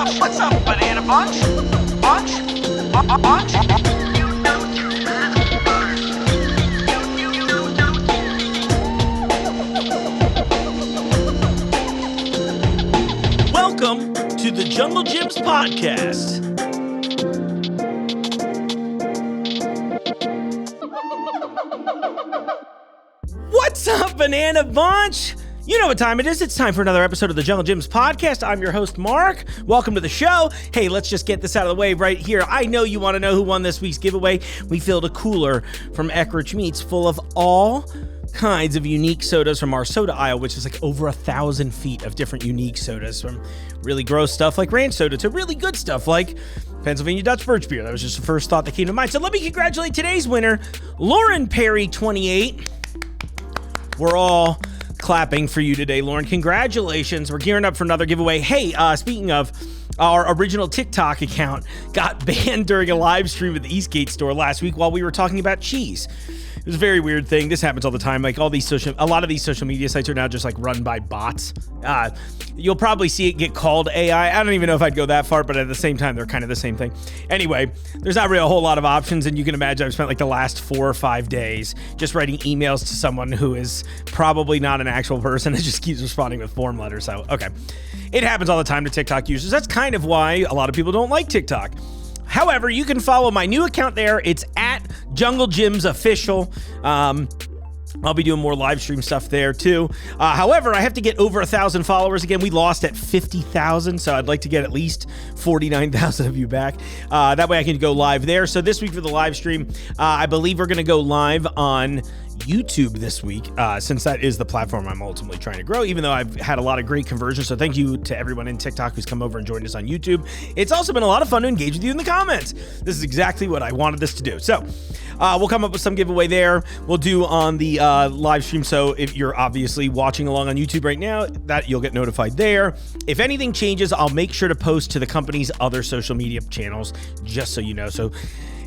What's up, banana bunch? Bunch? Bunch? Welcome to the Jungle Gyms podcast. What's up, Banana Bunch? You know what time it is. It's time for another episode of the Jungle Gyms podcast. I'm your host, Mark. Welcome to the show. Hey, let's just get this out of the way right here. I know you want to know who won this week's giveaway. We filled a cooler from Eckrich Meats full of all kinds of unique sodas from our soda aisle, which is like over 1,000 feet of different unique sodas, from really gross stuff like ranch soda to really good stuff like Pennsylvania Dutch Birch Beer. That was just the first thought that came to mind. So let me congratulate today's winner, Lauren Perry 28. We're all clapping for you today, Lauren. Congratulations. We're gearing up for another giveaway. Hey, speaking of, our original TikTok account got banned during a live stream at the Eastgate store last week while we were talking about cheese. It was a very weird thing. This happens all the time. Like a lot of these social media sites are now just like run by bots. You'll probably see it get called AI. I don't even know if I'd go that far, but at the same time, they're kind of the same thing. Anyway, there's not really a whole lot of options, and you can imagine I've spent like the last 4 or 5 days just writing emails to someone who is probably not an actual person and just keeps responding with form letters. So, okay. It happens all the time to TikTok users. That's kind of why a lot of people don't like TikTok. However, you can follow my new account there. It's at Jungle Gyms Official. I'll be doing more live stream stuff there too. However, I have to get over 1,000 followers. Again, we lost at 50,000, so I'd like to get at least 49,000 of you back. That way I can go live there. So this week for the live stream, I believe we're going to go live on YouTube this week, since that is the platform I'm ultimately trying to grow, even though I've had a lot of great conversions. So thank you to everyone in TikTok who's come over and joined us on YouTube. It's also been a lot of fun to engage with you in the comments. This is exactly what I wanted this to do. So we'll come up with some giveaway there. We'll do on the live stream. So if you're obviously watching along on YouTube right now, that you'll get notified there. If anything changes, I'll make sure to post to the company's other social media channels, just so you know. So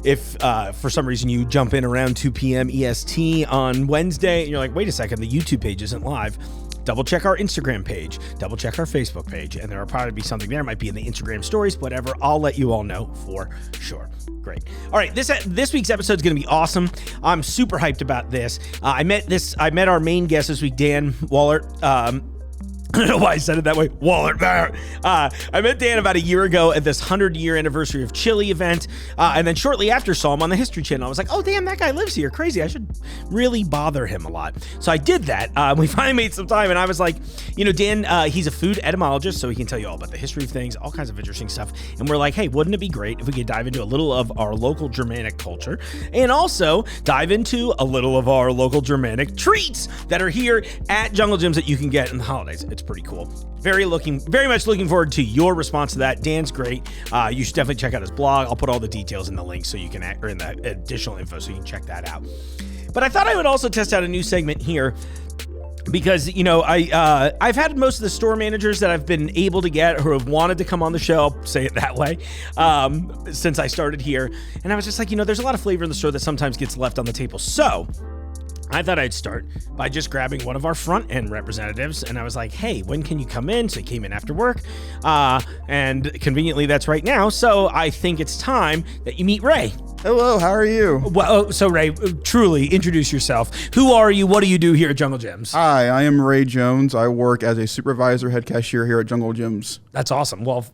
if for some reason you jump in around 2 p.m. EST on Wednesday and you're like, wait a second, the YouTube page isn't live, double check our Instagram page, double check our Facebook page, and there will probably be something there. It might be in the Instagram stories, whatever. I'll let you all know for sure. Great. All right, this week's episode is going to be awesome. I'm super hyped about this. I met our main guest this week, Dan Woellert. I don't know why I said it that way. Woellert. I met Dan about a year ago at this 100-year anniversary of Chili event. And then shortly after saw him on the History Channel. I was like, oh, damn, that guy lives here. Crazy. I should really bother him a lot. So I did that. We finally made some time. And I was like, Dan, he's a food etymologist, so he can tell you all about the history of things, all kinds of interesting stuff. And we're like, hey, wouldn't it be great if we could dive into a little of our local Germanic culture and also dive into a little of our local Germanic treats that are here at Jungle Gyms that you can get in the holidays. It's pretty cool. Very much looking forward to your response to that. Dan's great. You should definitely check out his blog. I'll put all the details in the link so you can, or in the additional info so you can check that out. But I thought I would also test out a new segment here because, I've had most of the store managers that I've been able to get who have wanted to come on the show, I'll say it that way, since I started here. And I was just like, there's a lot of flavor in the store that sometimes gets left on the table. So I thought I'd start by just grabbing one of our front end representatives, and I was like, hey, when can you come in? So he came in after work, and conveniently that's right now. So I think it's time that you meet Ray. Hello, how are you? Well, so Ray, truly introduce yourself. Who are you? What do you do here at Jungle Gyms? Hi, I am Ray Jones. I work as a supervisor, head cashier here at Jungle Gyms. That's awesome. Well,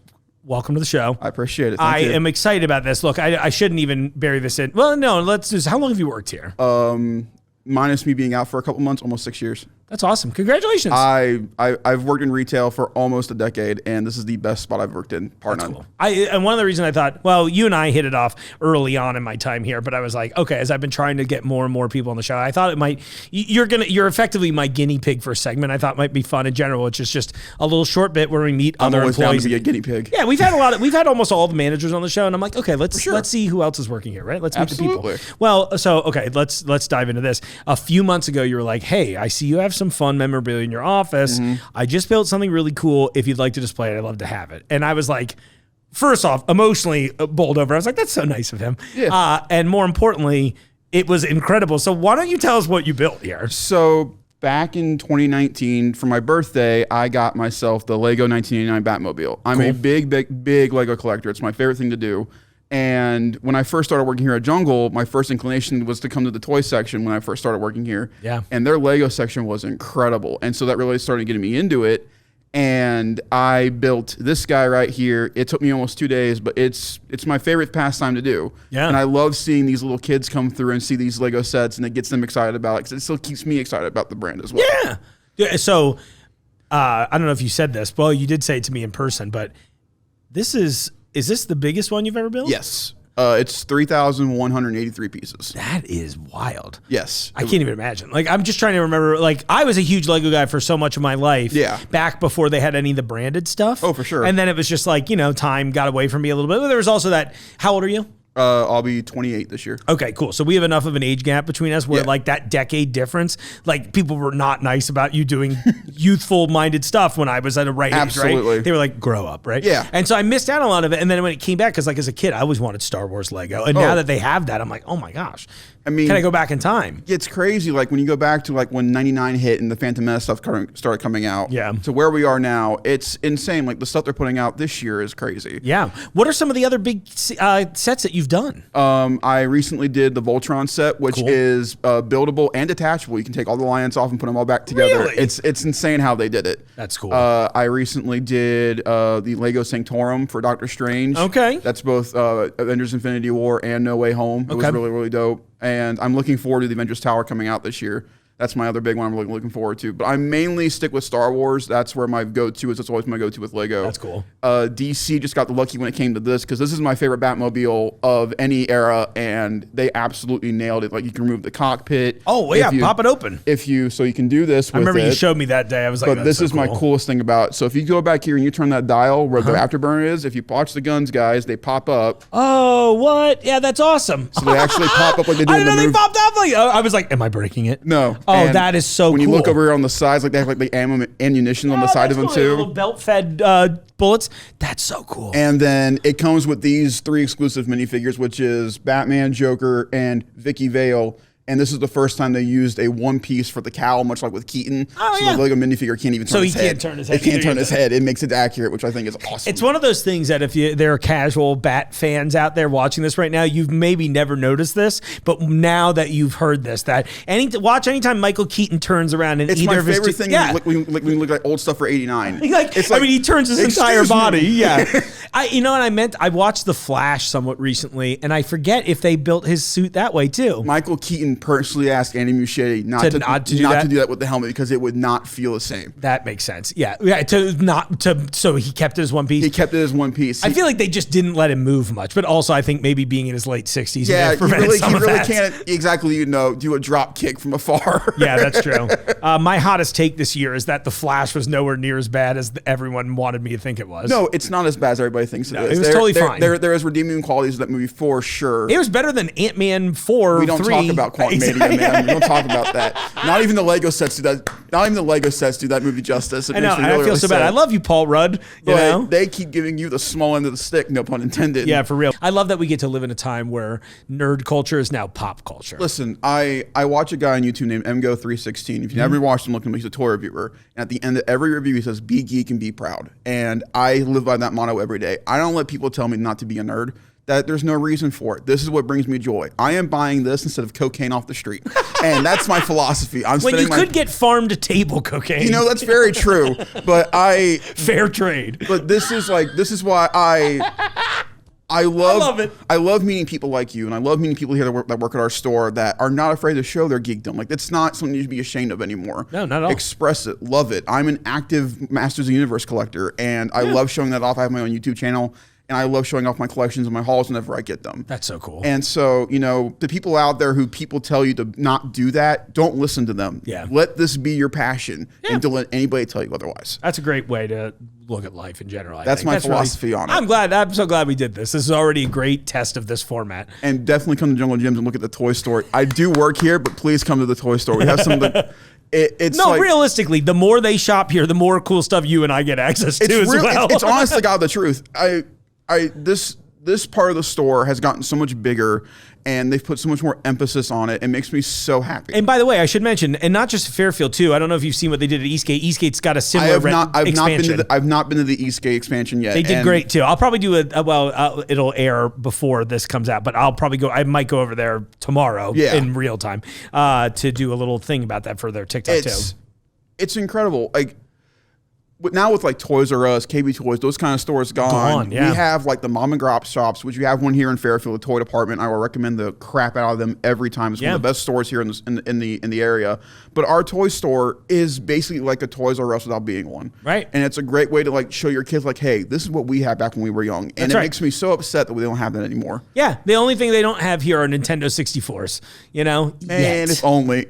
welcome to the show. I appreciate it. Thank you. Am excited about this. Look, I shouldn't even bury this in. Well, no, let's just, how long have you worked here? Minus me being out for a couple months, almost 6 years. That's awesome. Congratulations. I've worked in retail for almost a decade, and this is the best spot I've worked in, bar none. Cool. And one of the reasons I thought, well, you and I hit it off early on in my time here, but I was like, okay, as I've been trying to get more and more people on the show, I thought it might, you're effectively my guinea pig for a segment I thought might be fun in general, which is just a little short bit where we meet other employees. I'm always down to be a guinea pig. Yeah, we've had almost all the managers on the show, and I'm like, okay, let's see who else is working here, right? Let's meet the people. Well, so, okay, let's dive into this. A few months ago, you were like, hey, I see you have some fun memorabilia in your office. Mm-hmm. I just built something really cool. If you'd like to display it, I'd love to have it. And I was like, first off, emotionally bowled over. I was like, that's so nice of him. Yeah. And more importantly, it was incredible. So why don't you tell us what you built here? So back in 2019 for my birthday, I got myself the Lego 1989 Batmobile. I'm a big Lego collector. It's my favorite thing to do. And when I first started working here at Jungle, my first inclination was to come to the toy section when I first started working here. Yeah. And their Lego section was incredible. And so that really started getting me into it. And I built this guy right here. It took me almost 2 days, but it's my favorite pastime to do. Yeah. And I love seeing these little kids come through and see these Lego sets, and it gets them excited about it because it still keeps me excited about the brand as well. Yeah. So I don't know if you said this. Well, you did say it to me in person, but is this the biggest one you've ever built? Yes. It's 3,183 pieces. That is wild. Yes. I can't even imagine. Like, I'm just trying to remember, like, I was a huge Lego guy for so much of my life. Yeah. Back before they had any of the branded stuff. Oh, for sure. And then it was just like, time got away from me a little bit. But there was also that, how old are you? I'll be 28 this year. Okay, cool. So we have enough of an age gap between us where like that decade difference, like people were not nice about you doing youthful minded stuff when I was at a right age, right? They were like, grow up, right? Yeah. And so I missed out on a lot of it. And then when it came back, because like as a kid, I always wanted Star Wars Lego. And now that they have that, I'm like, oh my gosh. I mean, can I go back in time? It's crazy. Like when you go back to like when 99 hit and the Phantom Menace stuff started coming out. Yeah. To where we are now, it's insane. Like the stuff they're putting out this year is crazy. Yeah. What are some of the other big sets that you've done? I recently did the Voltron set, which is buildable and detachable. You can take all the lions off and put them all back together. Really? It's insane how they did it. That's cool. I recently did the Lego Sanctorum for Doctor Strange. Okay. That's both Avengers Infinity War and No Way Home. It was really, really dope. And I'm looking forward to the Avengers Tower coming out this year. That's my other big one I'm really looking forward to. But I mainly stick with Star Wars. That's where my go-to is. That's always my go-to with Lego. That's cool. DC just got lucky when it came to this because this is my favorite Batmobile of any era, and they absolutely nailed it. Like you can remove the cockpit. Oh, yeah, pop it open. So you can do this with I remember you showed me that day. I was like, but this is my coolest thing about it. So if you go back here and you turn that dial where the afterburner is, if you watch the guns, guys, they pop up. Oh, what? Yeah, that's awesome. So they actually pop up like they do I in didn't the know movie. they popped up. Like, I was like, am I breaking it? No. Oh, And that is so cool. when you look over here on the sides, like they have like the ammunition on the side of them cool. too. Little belt-fed bullets. That's so cool. And then it comes with these 3 exclusive minifigures, which is Batman, Joker, and Vicky Vale. And this is the first time they used a one piece for the cowl, much like with Keaton. Oh, so yeah. the Lego minifigure can't even turn his head. He can't turn his head. It can't turn his head. It makes it accurate, which I think is awesome. It's one of those things that if there are casual Bat fans out there watching this right now, you've maybe never noticed this, but now that you've heard this, that anytime Michael Keaton turns around and it's either my of his favorite thing when you look at old stuff for 89. He turns his entire excuse me. body. Yeah. I watched The Flash somewhat recently, and I forget if they built his suit that way too. Michael Keaton personally asked Andy Muschietti not to do that with the helmet because it would not feel the same. That makes sense. Yeah. So he kept it as one piece. He kept it as one piece. I feel like they just didn't let him move much, but also I think maybe being in his late 60s. Yeah, he really that. can't exactly, do a drop kick from afar. Yeah, that's true. My hottest take this year is that The Flash was nowhere near as bad as everyone wanted me to think it was. No, it's not as bad as everybody thinks it is. It was totally fine. There is redeeming qualities of that movie for sure. It was better than Ant-Man 4. We don't talk about Quantumania, man. We don't talk about that. Not even the Lego sets do that. Not even the Lego sets do that movie justice. I know. I feel so bad. I love you, Paul Rudd. You know? They keep giving you the small end of the stick. No pun intended. Yeah, for real. I love that we get to live in a time where nerd culture is now pop culture. Listen, I watch a guy on YouTube named MGO316. If you never watched him, look him. He's a toy reviewer. And at the end of every review, he says, "Be geek and be proud." And I live by that motto every day. I don't let people tell me not to be a nerd. That there's no reason for it. This is what brings me joy. I am buying this instead of cocaine off the street. And that's my philosophy. When you could get farm to table cocaine. That's very true. But fair trade. But this is why I love it. I love meeting people like you, and I love meeting people here that work at our store that are not afraid to show their geekdom. Like, it's not something you should be ashamed of anymore. No, not at all. Express it. Love it. I'm an active Masters of the Universe collector, and I love showing that off. I have my own YouTube channel. And I love showing off my collections and my hauls whenever I get them. That's so cool. And so, the people out there who people tell you to not do that, don't listen to them. Yeah. Let this be your passion and don't let anybody tell you otherwise. That's a great way to look at life in general. That's my philosophy on it. I'm so glad we did this. This is already a great test of this format. And definitely come to Jungle Gyms and look at the toy store. I do work here, but please come to the toy store. We have some of the... realistically, the more they shop here, the more cool stuff you and I get access to as well. It's honest to God the truth. this part of the store has gotten so much bigger, and they've put so much more emphasis on it. It makes me so happy. And by the way, I should mention, and not just Fairfield too. I don't know if you've seen what they did at Eastgate. Eastgate's got a similar expansion. I've not been to the Eastgate expansion yet. They did great too. I'll probably do it'll air before this comes out, but I'll probably go. I might go over there tomorrow in real time to do a little thing about that for their TikTok too. It's incredible. Like, but now with like Toys R Us, KB Toys, those kind of stores gone. Yeah. We have like the mom and pop shops, which we have one here in Fairfield, the toy department. I will recommend the crap out of them every time. It's one of the best stores here in the area. But our toy store is basically like a Toys R Us without being one. Right. And it's a great way to like show your kids like, hey, this is what we had back when we were young. And it makes me so upset that we don't have that anymore. Yeah. The only thing they don't have here are Nintendo 64s. You know, and if only.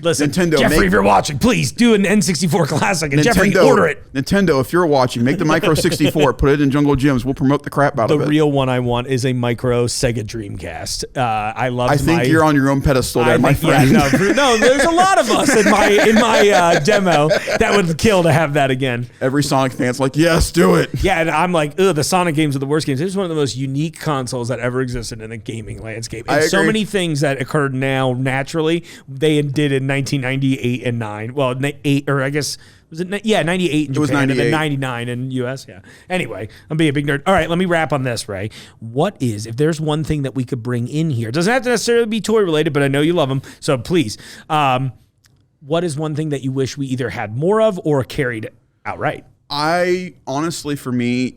Listen, Nintendo, Jeffrey, if you're watching, please do an N64 classic, and Jeffrey, order it. Nintendo, if you're watching, make the Micro 64, put it in Jungle Gyms. We'll promote the crap out of it. The real one I want is a Micro Sega Dreamcast. I think you're on your own pedestal there, my friend. Yeah, no, there's a lot of us in my demo that would kill to have that again. Every Sonic fan's like, yes, do it. Yeah, and I'm like, the Sonic games are the worst games. It's one of the most unique consoles that ever existed in the gaming landscape. And so many things that occurred now naturally, they did in 1998 and 9. Well, 8, or I guess... Was it? Yeah, 98 in Japan, and then 99 in US. Yeah. Anyway, I'm being a big nerd. All right, let me wrap on this, Ray. If there's one thing that we could bring in here, it doesn't have to necessarily be toy related, but I know you love them, so please. What is one thing that you wish we either had more of or carried outright? I honestly, for me,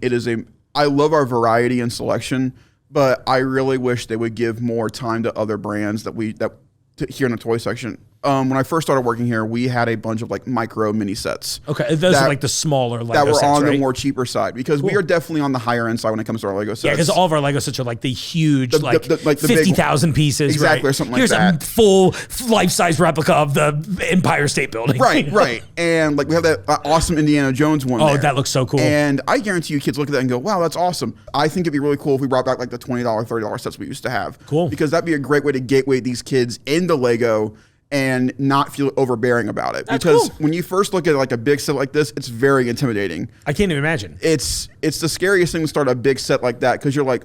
I love our variety and selection, but I really wish they would give more time to other brands that here in the toy section. When I first started working here, we had a bunch of like micro mini sets. Okay, those are like the smaller Lego that were sets, on right? the more cheaper side, because we are definitely on the higher end side when it comes to our Lego sets. Yeah, because all of our Lego sets are like the huge, the 50,000 pieces. Exactly, or something like that. Here's a full life-size replica of the Empire State Building. Right. And like we have that awesome Indiana Jones one. Oh, that looks so cool. And I guarantee you kids look at that and go, wow, that's awesome. I think it'd be really cool if we brought back like the $20, $30 sets we used to have. Cool. Because that'd be a great way to gateway these kids into Lego and not feel overbearing about it. That's because cool. when you first look at like a big set like this, it's very intimidating. I can't even imagine. It's the scariest thing to start a big set like that, because you're like,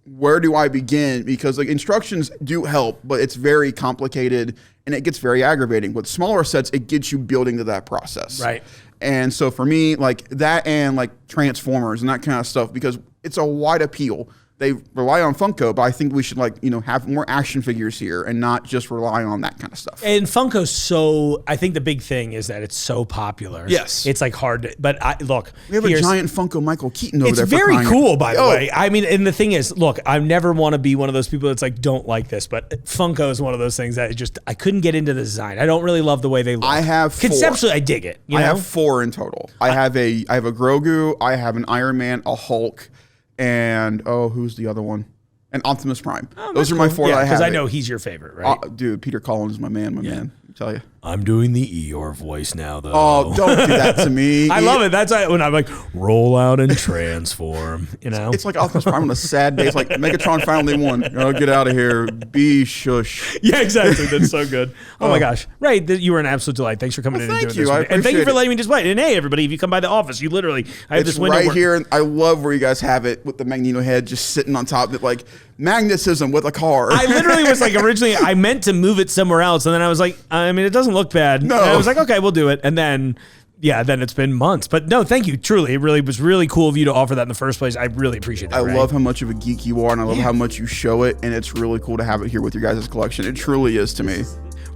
where do I begin? Because like instructions do help, but it's very complicated and it gets very aggravating. With smaller sets, it gets you building to that process. Right. And so for me, like that and like Transformers and that kind of stuff, because it's a wide appeal. They rely on Funko, but I think we should have more action figures here and not just rely on that kind of stuff. And Funko's I think the big thing is that it's so popular. Yes. It's like hard to, but look. We have a giant Funko Michael Keaton over there. It's very cool, by the way. I mean, and the thing is, look, I never want to be one of those people that's like, don't like this, but Funko is one of those things that I couldn't get into the design. I don't really love the way they look. I have 4. Conceptually, I dig it. I have 4 in total. I have a Grogu, I have an Iron Man, a Hulk, and who's the other one? And Optimus Prime. Those are my 4 that I have. Because I know he's your favorite, right? Dude, Peter Collins is my man, man. I tell you. I'm doing the Eeyore voice now, though. Oh, don't do that to me. I love it. That's when I'm like, roll out and transform, It's like Optimus Prime on a sad day. It's like Megatron finally won. Get out of here. Be shush. Yeah, exactly. That's so good. Oh my gosh. Ray, you were an absolute delight. Thanks for coming in and doing this. And thank you for letting me display it. And hey, everybody, if you come by the office, I have this window right here. And I love where you guys have it with the Magneto head just sitting on top of it, like magnetism with a car. I literally was like, originally, I meant to move it somewhere else. And then I was like, it doesn't look bad. No. And I was like, okay, we'll do it. And then, then it's been months. But no, thank you. Truly, it really was really cool of you to offer that in the first place. I really appreciate that. I love how much of a geek you are, and I love how much you show it. And it's really cool to have it here with your guys' collection. It truly is to me.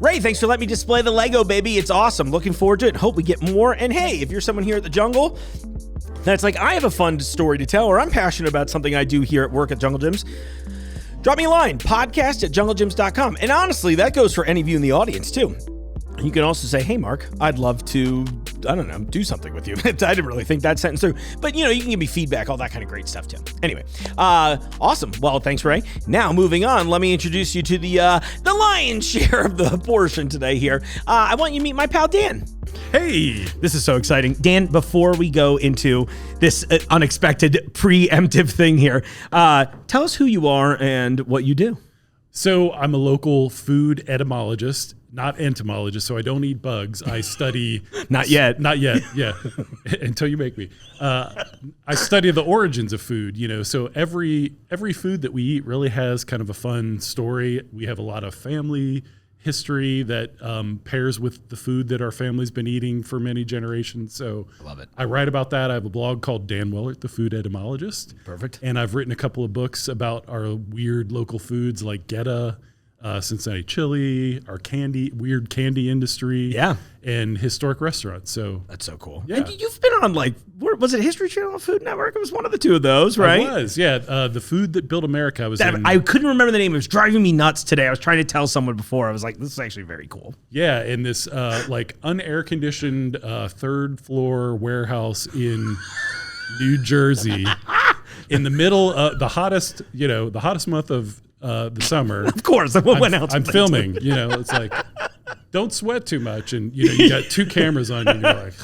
Ray, thanks for letting me display the Lego, baby. It's awesome. Looking forward to it. Hope we get more. And hey, if you're someone here at the Jungle that's like, I have a fun story to tell, or I'm passionate about something I do here at work at Jungle Gyms, drop me a line, podcast@junglegyms.com. And honestly, that goes for any of you in the audience too. You can also say, hey, Mark, I'd love to, do something with you. I didn't really think that sentence through. But, you can give me feedback, all that kind of great stuff, too. Anyway, awesome. Well, thanks, Ray. Now, moving on, let me introduce you to the lion's share of the portion today here. I want you to meet my pal, Dan. Hey, this is so exciting. Dan, before we go into this unexpected preemptive thing here, tell us who you are and what you do. So I'm a local food etymologist, not entomologist, so I don't eat bugs. I study... Not yet. Not yet, yeah. Until you make me. I study the origins of food, so every food that we eat really has kind of a fun story. We have a lot of family history that pairs with the food that our family's been eating for many generations. So I love it. I write about that. I have a blog called Dann Woellert, the food etymologist. Perfect. And I've written a couple of books about our weird local foods like Geta, Cincinnati chili, our weird candy industry, and historic restaurants. So that's so cool. Yeah. And you've been on was it History Channel or Food Network? It was one of the two of those, right? I was, yeah. The Food That Built America. I couldn't remember the name. It was driving me nuts today. I was trying to tell someone before. I was like, this is actually very cool. Yeah, in this unair conditioned third floor warehouse in New Jersey, in the middle of the hottest month of the summer. Of course, I'm filming. It's like, don't sweat too much, and you got two cameras on you. And you're like,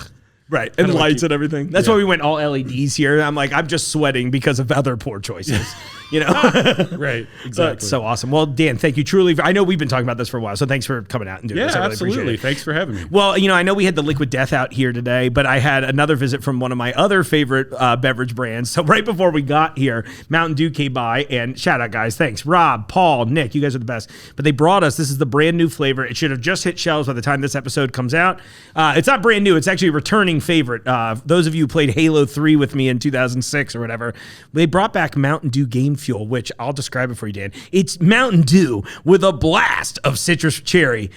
right, and lights and everything. That's why we went all LEDs here. I'm like, I'm just sweating because of other poor choices. Right, exactly. That's so awesome. Well, Dan, thank you truly. I know we've been talking about this for a while, so thanks for coming out and doing this. I really absolutely. appreciate it. Thanks for having me. Well, I know we had the Liquid Death out here today, but I had another visit from one of my other favorite beverage brands. So right before we got here, Mountain Dew came by, and shout out, guys. Thanks. Rob, Paul, Nick, you guys are the best. But they brought us, this is the brand new flavor. It should have just hit shelves by the time this episode comes out. It's not brand new. It's actually a returning favorite. Those of you who played Halo 3 with me in 2006 or whatever, they brought back Mountain Dew Game Fuel, which I'll describe it for you, Dan. It's Mountain Dew with a blast of citrus cherry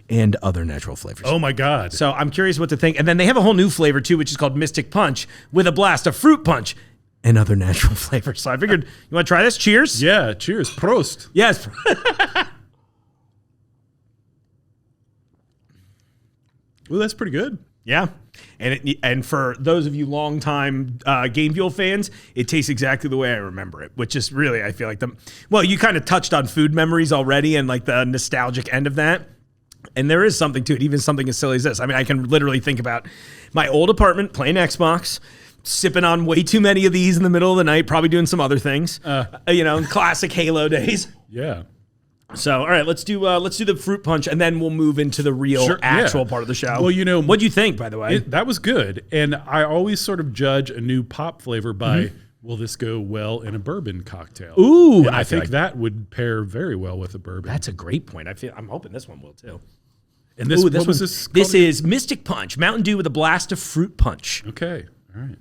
and other natural flavors. Oh my God. So I'm curious what to think. And then they have a whole new flavor too, which is called Mystic Punch with a blast of fruit punch and other natural flavors. So I figured, you want to try this? Cheers. Yeah, cheers. Prost. Yes. Well, that's pretty good. Yeah. And for those of you longtime Game Fuel fans, it tastes exactly the way I remember it, which is really, I feel like you kind of touched on food memories already and like the nostalgic end of that. And there is something to it, even something as silly as this. I mean, I can literally think about my old apartment playing Xbox, sipping on way too many of these in the middle of the night, probably doing some other things, classic Halo days. Yeah. So, all right, let's do the fruit punch, and then we'll move into the real actual part of the show. Well, what'd you think, by the way? That was good, and I always sort of judge a new pop flavor by will this go well in a bourbon cocktail? Ooh, and I think that would pair very well with a bourbon. That's a great point. I'm hoping this one will too. And this, what was this? This is Mystic Punch, Mountain Dew with a blast of fruit punch. Okay, all right.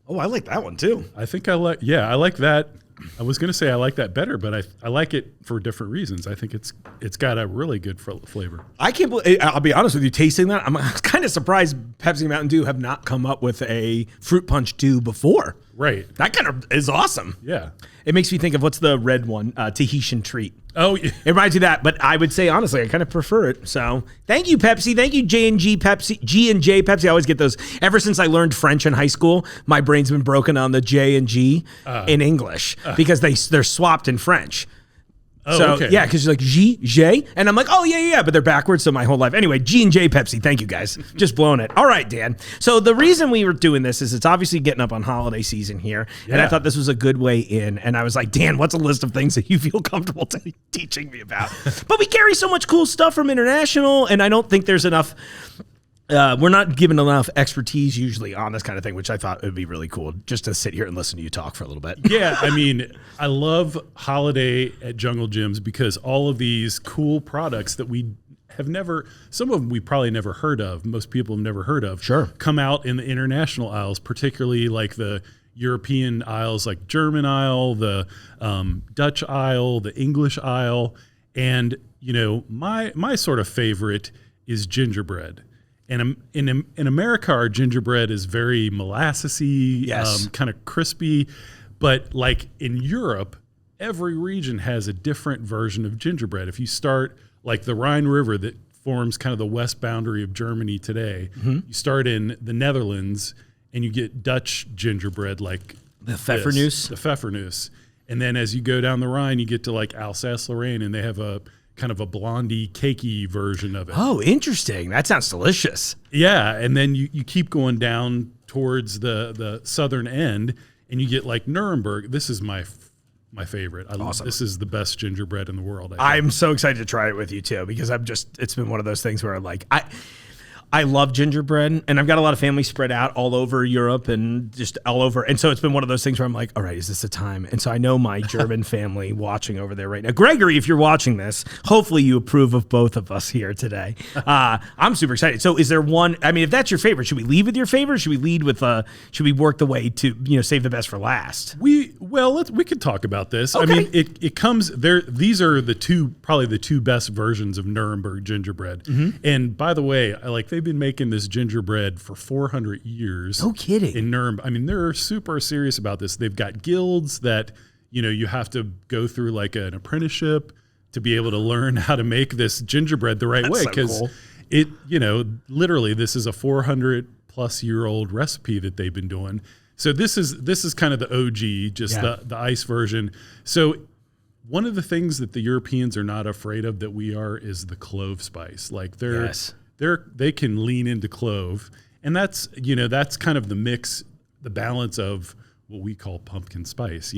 Oh, I like that one too. I think I like that. I was going to say I like that better, but I like it for different reasons. I think it's got a really good flavor. I can't believe, I'll be honest with you, tasting that, I'm kind of surprised Pepsi and Mountain Dew have not come up with a fruit punch Dew before. Right. That kind of is awesome. Yeah. It makes me think of what's the red one? Tahitian Treat. Oh, yeah. It reminds me of that, but I would say, honestly, I kind of prefer it. So thank you, Pepsi. Thank you, J&J Pepsi. I always get those. Ever since I learned French in high school, my brain's been broken on the J and G in English because they're swapped in French. Oh, so, okay. Yeah, because you're like J, and I'm like, oh, yeah, but they're backwards, so my whole life. Anyway, G&J Pepsi, thank you, guys. Just blowing it. All right, Dan. So the reason we were doing this is it's obviously getting up on holiday season here, and I thought this was a good way in, and I was like, Dan, what's a list of things that you feel comfortable teaching me about? But we carry so much cool stuff from international, and I don't think there's enough... we're not given enough expertise usually on this kind of thing, which I thought would be really cool just to sit here and listen to you talk for a little bit. Yeah, I mean, I love holiday at Jungle Gyms because all of these cool products that we have never, some of them we probably never heard of, most people have never heard of, come out in the international aisles, particularly like the European aisles, like German aisle, the Dutch aisle, the English aisle. And, my sort of favorite is gingerbread. And in America, our gingerbread is very molassesy, kind of crispy. But like in Europe, every region has a different version of gingerbread. If you start like the Rhine River that forms kind of the west boundary of Germany today, you start in the Netherlands and you get Dutch gingerbread like the Pfeffernusse. The Pfeffernusse. And then as you go down the Rhine, you get to like Alsace-Lorraine and they have a kind of a blondie, cakey version of it. Oh, interesting. That sounds delicious. Yeah, and then you keep going down towards the southern end, and you get like Nuremberg. This is my favorite. Awesome. This is the best gingerbread in the world. I'm so excited to try it with you too, because it's been one of those things where I love gingerbread, and I've got a lot of family spread out all over Europe and just all over. And so it's been one of those things where I'm like, all right, is this the time? And so I know my German family watching over there right now. Gregory, if you're watching this, hopefully you approve of both of us here today. I'm super excited. So is there one, I mean, if that's your favorite, should we lead with your favorite? Should we lead with, should we work the way to, save the best for last? We could talk about this. Okay. I mean, it comes there. These are probably the two best versions of Nuremberg gingerbread. And by the way, they've been making this gingerbread for 400 years. No kidding. In Nuremberg. I mean, they're super serious about this. They've got guilds that, you have to go through like an apprenticeship to be able to learn how to make this gingerbread the right way. Because it, literally this is a 400 plus year old recipe that they've been doing. So this is kind of the OG, just the ice version. So one of the things that the Europeans are not afraid of that we are is the clove spice. Like they can lean into clove, and that's kind of the mix, the balance of what we call pumpkin spice.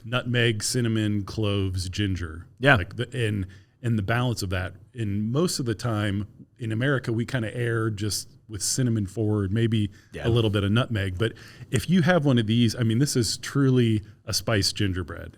Nutmeg, cinnamon, cloves, ginger. Yeah, and the balance of that. And most of the time in America, we kind of err just with cinnamon forward, maybe a little bit of nutmeg. But if you have one of these, I mean, this is truly a spiced gingerbread.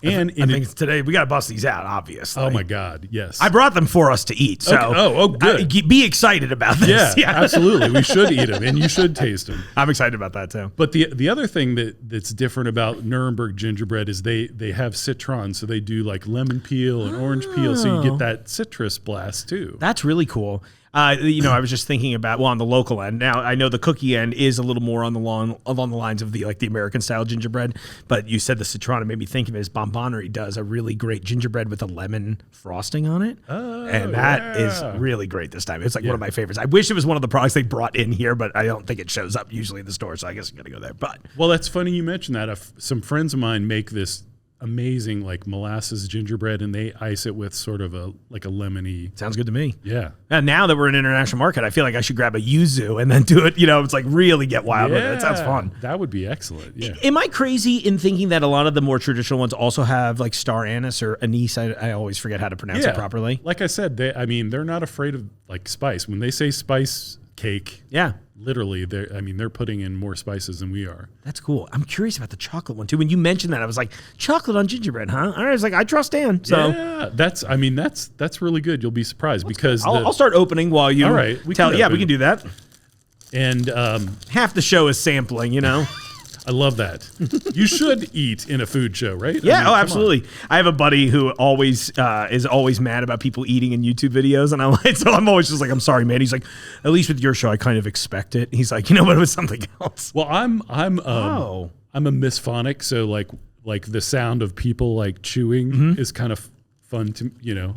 And I think today we got to bust these out, obviously. Oh my God, yes! I brought them for us to eat, so good. Be excited about this. Yeah, absolutely. We should eat them, and you should taste them. I'm excited about that too. But the other thing that's different about Nuremberg gingerbread is they have citron, so they do like lemon peel and orange peel, so you get that citrus blast too. That's really cool. I was just thinking about, on the local end. Now, I know the cookie end is a little more along the lines of the American style gingerbread, but you said the citron, it made me think of it as Bonbonnerie does a really great gingerbread with a lemon frosting on it. And that is really great this time. It's one of my favorites. I wish it was one of the products they brought in here, but I don't think it shows up usually in the store, so I guess I'm going to go there. But that's funny you mentioned that. Some friends of mine make this amazing molasses gingerbread, and they ice it with sort of a lemony. Sounds good to me. Yeah. And now that we're in international market, I feel like I should grab a yuzu and then do it. It's really get wild with it. It sounds fun. That would be excellent. Yeah. Am I crazy in thinking that a lot of the more traditional ones also have star anise or anise? I always forget how to pronounce it properly. Like I said, they're not afraid of spice. When they say spice cake, literally, they're putting in more spices than we are. That's cool. I'm curious about the chocolate one too. When you mentioned that, I was like, chocolate on gingerbread, huh? I was like, I trust Dan. So yeah, that's really good. You'll be surprised because I'll start opening while you. All right, we can do that. And half the show is sampling, I love that. You should eat in a food show, right? Yeah, absolutely. I have a buddy who always is always mad about people eating in YouTube videos, and I'm always just like, I'm sorry, man. He's like, at least with your show, I kind of expect it. He's like, but it was something else. Well, I'm a misphonic, so like the sound of people chewing is kind of fun to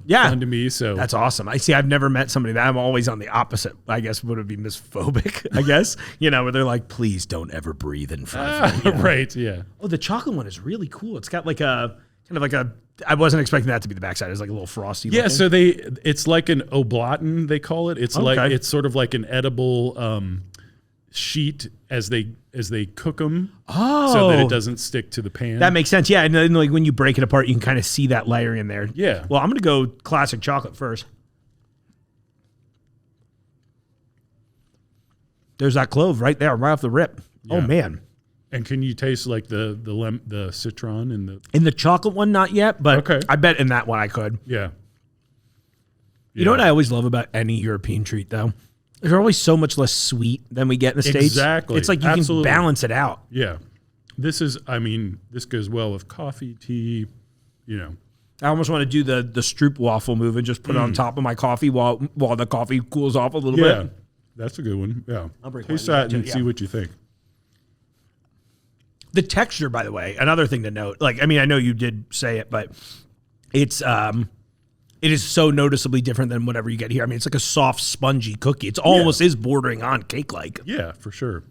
fun to me. So that's awesome. I've never met somebody that I'm always on the opposite. I guess would it be misphobic? I guess where they're like, please don't ever breathe in front of me. Right? Yeah. Oh, the chocolate one is really cool. It's got I wasn't expecting that to be the backside. It's like a little frosty. Yeah. looking. So it's like an oblaten, they call it. It's it's sort of like an edible sheet as they cook them, so that it doesn't stick to the pan. That makes sense. Yeah, and then when you break it apart, you can kind of see that layering in there. Yeah. Well, I'm gonna go classic chocolate first. There's that clove right there, right off the rip. Yeah. Oh man. And can you taste the citron in the chocolate one? Not yet, but okay. I bet in that one I could. Yeah. You know what I always love about any European treat though? They're always so much less sweet than we get in the States. Exactly. It's like you can balance it out. Yeah. This goes well with coffee, tea, I almost want to do the Stroop waffle move and just put it on top of my coffee while the coffee cools off a little bit. Yeah, that's a good one. Yeah. I'll bring taste that and see what you think. The texture, by the way, another thing to note. I know you did say it, but it's it is so noticeably different than whatever you get here. It's like a soft, spongy cookie. It's almost is bordering on cake-like. Yeah, for sure.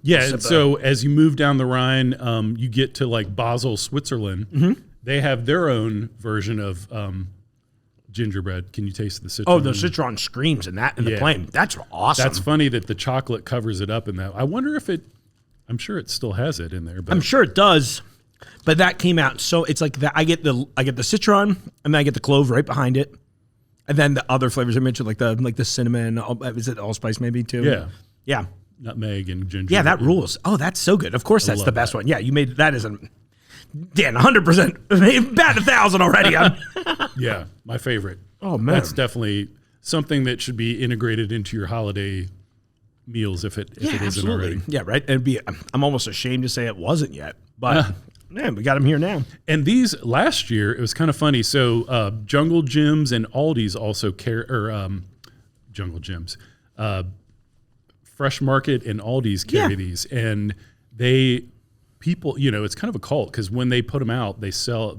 Yeah, and so as you move down the Rhine, you get to Basel, Switzerland. Mm-hmm. They have their own version of gingerbread. Can you taste the citron? Oh, the citron screams in the plane. That's awesome. That's funny that the chocolate covers it up in that. I wonder if I'm sure it still has it in there. But I'm sure it does, but that came out so it's like that. I get the citron, and then I get the clove right behind it, and then the other flavors I mentioned, like the cinnamon. Is it allspice maybe too? Yeah. Yeah. Nutmeg and ginger. Yeah, that rules. Oh, that's so good. Of course, that's the best one. Yeah, you made that isn't. Dan, 100%. Bat 1,000 already. Yeah, my favorite. Oh, man. That's definitely something that should be integrated into your holiday meals if it isn't absolutely. already. Yeah, right. I'm almost ashamed to say it wasn't yet, but man, we got them here now. And these last year, it was kind of funny. So Jungle Gyms and Aldi's also Jungle Gyms. Fresh Market and Aldi's carry these, and people, it's kind of a cult because when they put them out, they sell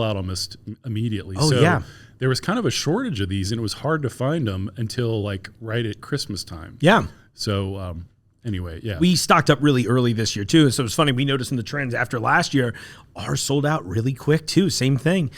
out almost immediately. Oh, so yeah. There was kind of a shortage of these, and it was hard to find them until like right at Christmas time. Yeah. So anyway, yeah. We stocked up really early this year too. So it's funny, we noticed in the trends after last year, ours sold out really quick too. Same thing.